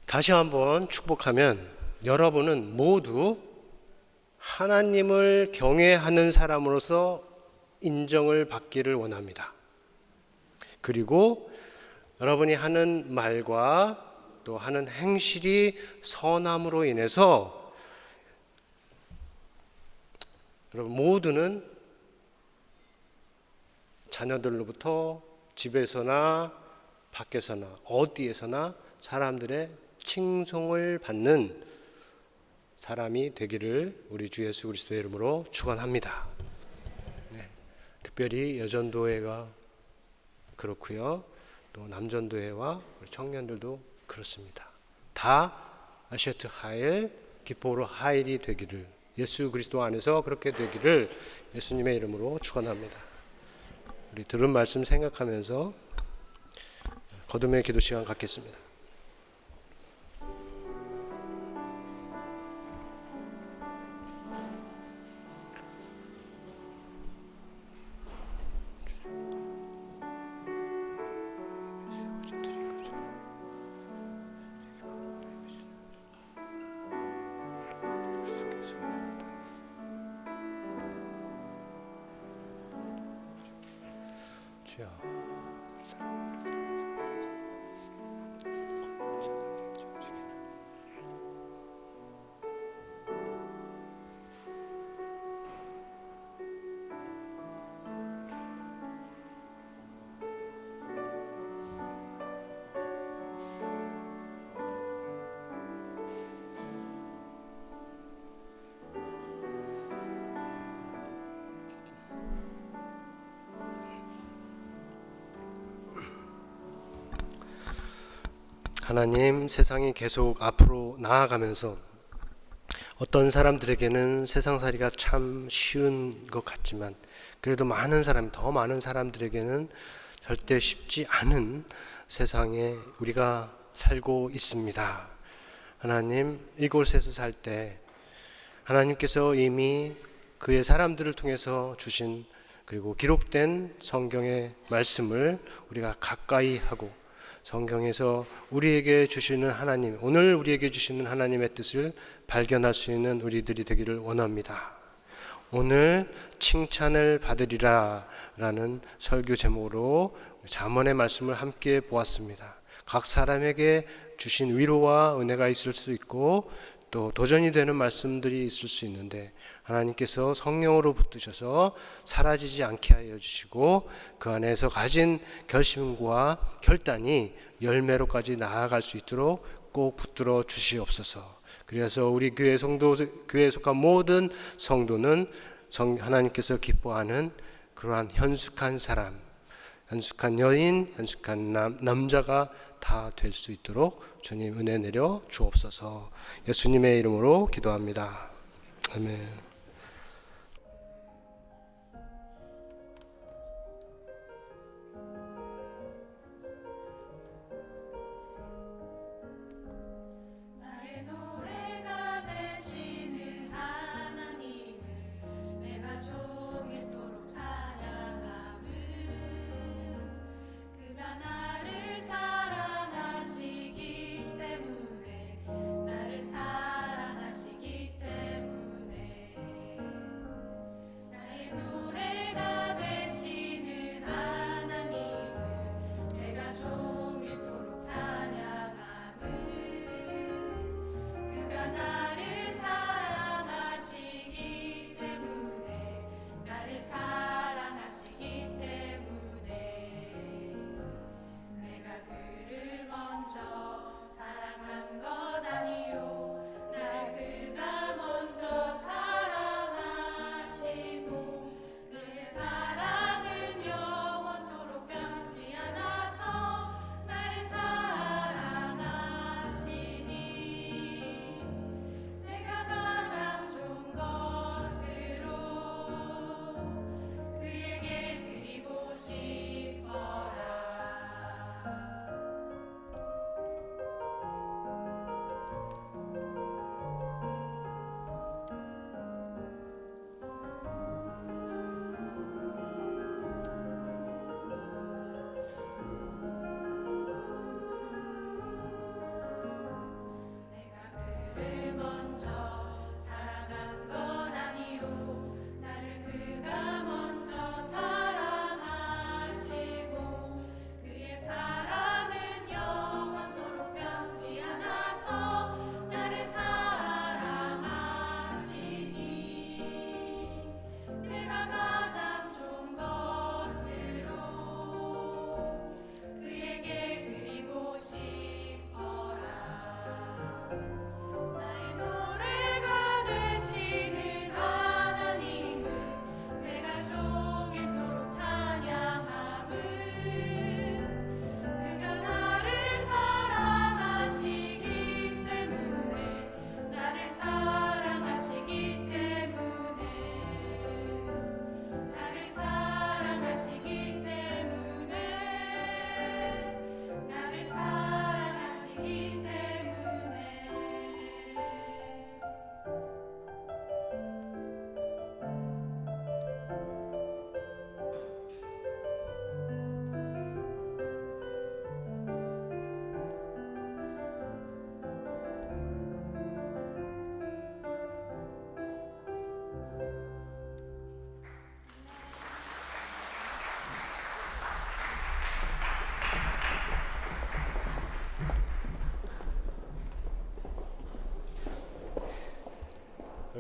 다시 한번 축복하면 여러분은 모두 하나님을 경외하는 사람으로서 인정을 받기를 원합니다. 그리고 여러분이 하는 말과 또 하는 행실이 선함으로 인해서 여러분 모두는 자녀들로부터 집에서나 밖에서나 어디에서나 사람들의 칭송을 받는 사람이 되기를 우리 주 예수 그리스도의 이름으로 축원합니다. 네, 특별히 여전도회가 그렇고요. 또 남전도회와 우리 청년들도 그렇습니다. 다 아시에트 하일, 기포로 하일이 되기를 예수 그리스도 안에서 그렇게 되기를 예수님의 이름으로 축원합니다. 우리 들은 말씀 생각하면서 거듭의 기도 시간 갖겠습니다. 드리고자 주여. 하나님, 세상이 계속 앞으로 나아가면서 어떤 사람들에게는 세상살이가 참 쉬운 것 같지만 그래도 더 많은 사람들에게는 절대 쉽지 않은 세상에 우리가 살고 있습니다. 하나님, 이곳에서 살 때 하나님께서 이미 그의 사람들을 통해서 주신 그리고 기록된 성경의 말씀을 우리가 가까이 하고 성경에서 우리에게 주시는 하나님, 오늘 우리에게 주시는 하나님의 뜻을 발견할 수 있는 우리들이 되기를 원합니다. 오늘 칭찬을 받으리라 라는 설교 제목으로 잠언의 말씀을 함께 보았습니다. 각 사람에게 주신 위로와 은혜가 있을 수 있고 또 도전이 되는 말씀들이 있을 수 있는데 하나님께서 성령으로 붙드셔서 사라지지 않게 하여 주시고 그 안에서 가진 결심과 결단이 열매로까지 나아갈 수 있도록 꼭 붙들어 주시옵소서. 그래서 우리 교회에 속한 모든 성도는 하나님께서 기뻐하는 그러한 현숙한 사람, 현숙한 여인, 현숙한 남자가 다 될 수 있도록 주님 은혜 내려 주옵소서. 예수님의 이름으로 기도합니다. 아멘. 나의 노래가 되시는 하나님을 내가 종일토록 찬양함은 그가 나를 사랑하시기 때문에 나를 사랑하시기 때문에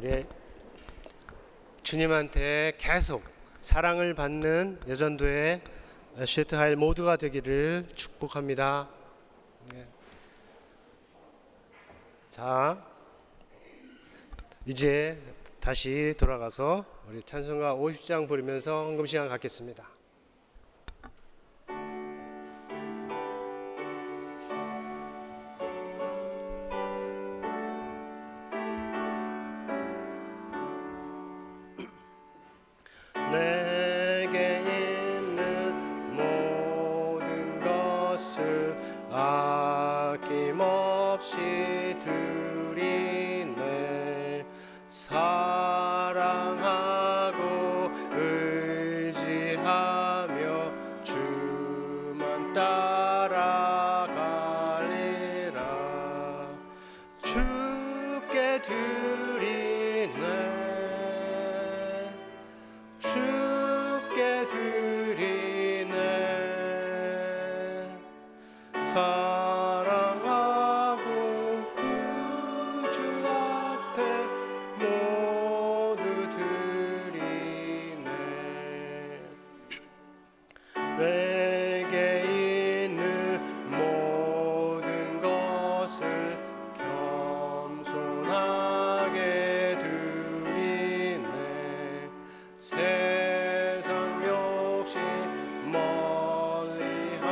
우리 주님한테 계속 사랑을 받는 여전도의 쉐트하일 모두가 되기를 축복합니다. 네. 자, 이제 다시 돌아가서 우리 찬송가 50장 부르면서 헌금 시간 갖겠습니다. 내게 있는 모든 것을 아낌없이 드리네. 사랑하고 의지하며 주만 따라가리라. 주께 드리네. 주께 드리네. 사랑하고 그 주 앞에 모두 드리네. 내게 있는 모든 것을 겸손하게 드리네. 세상 욕심 멀리하나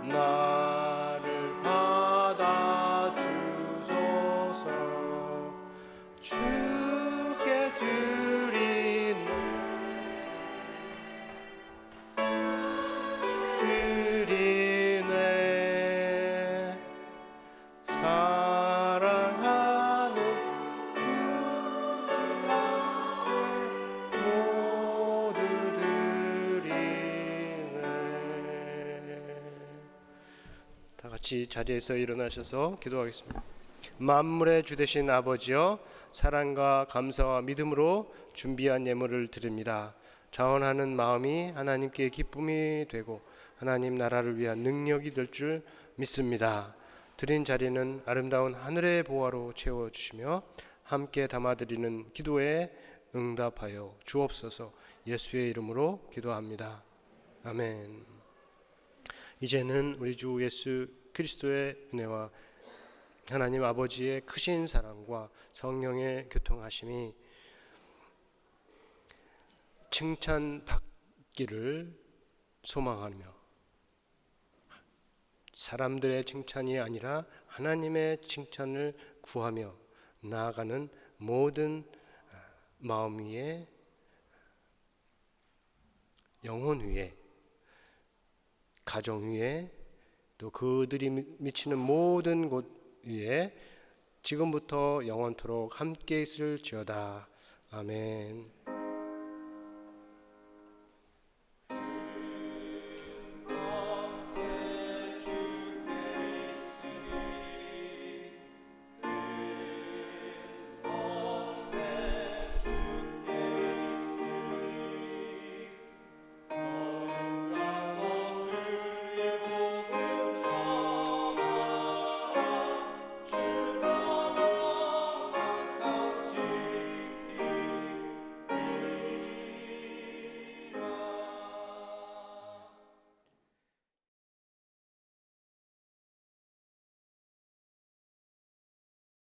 나를 받아 주소서. 주께 드리네. 사랑하는 그 주 앞에 모두 드리네. 다 같이 자리에서 일어나셔서 기도하겠습니다. 만물의 주 되신 아버지여, 사랑과 감사와 믿음으로 준비한 예물을 드립니다. 자원하는 마음이 하나님께 기쁨이 되고 하나님 나라를 위한 능력이 될 줄 믿습니다. 드린 자리는 아름다운 하늘의 보화로 채워주시며 함께 담아드리는 기도에 응답하여 주옵소서. 예수의 이름으로 기도합니다. 아멘. 이제는 우리 주 예수 그리스도의 은혜와 하나님 아버지의 크신 사랑과 성령의 교통하심이 칭찬받기를 소망하며 사람들의 칭찬이 아니라 하나님의 칭찬을 구하며 나아가는 모든 마음 위에, 영혼 위에, 가정 위에, 또 그들이 미치는 모든 곳 위에 지금부터 영원토록 함께 있을지어다. 아멘.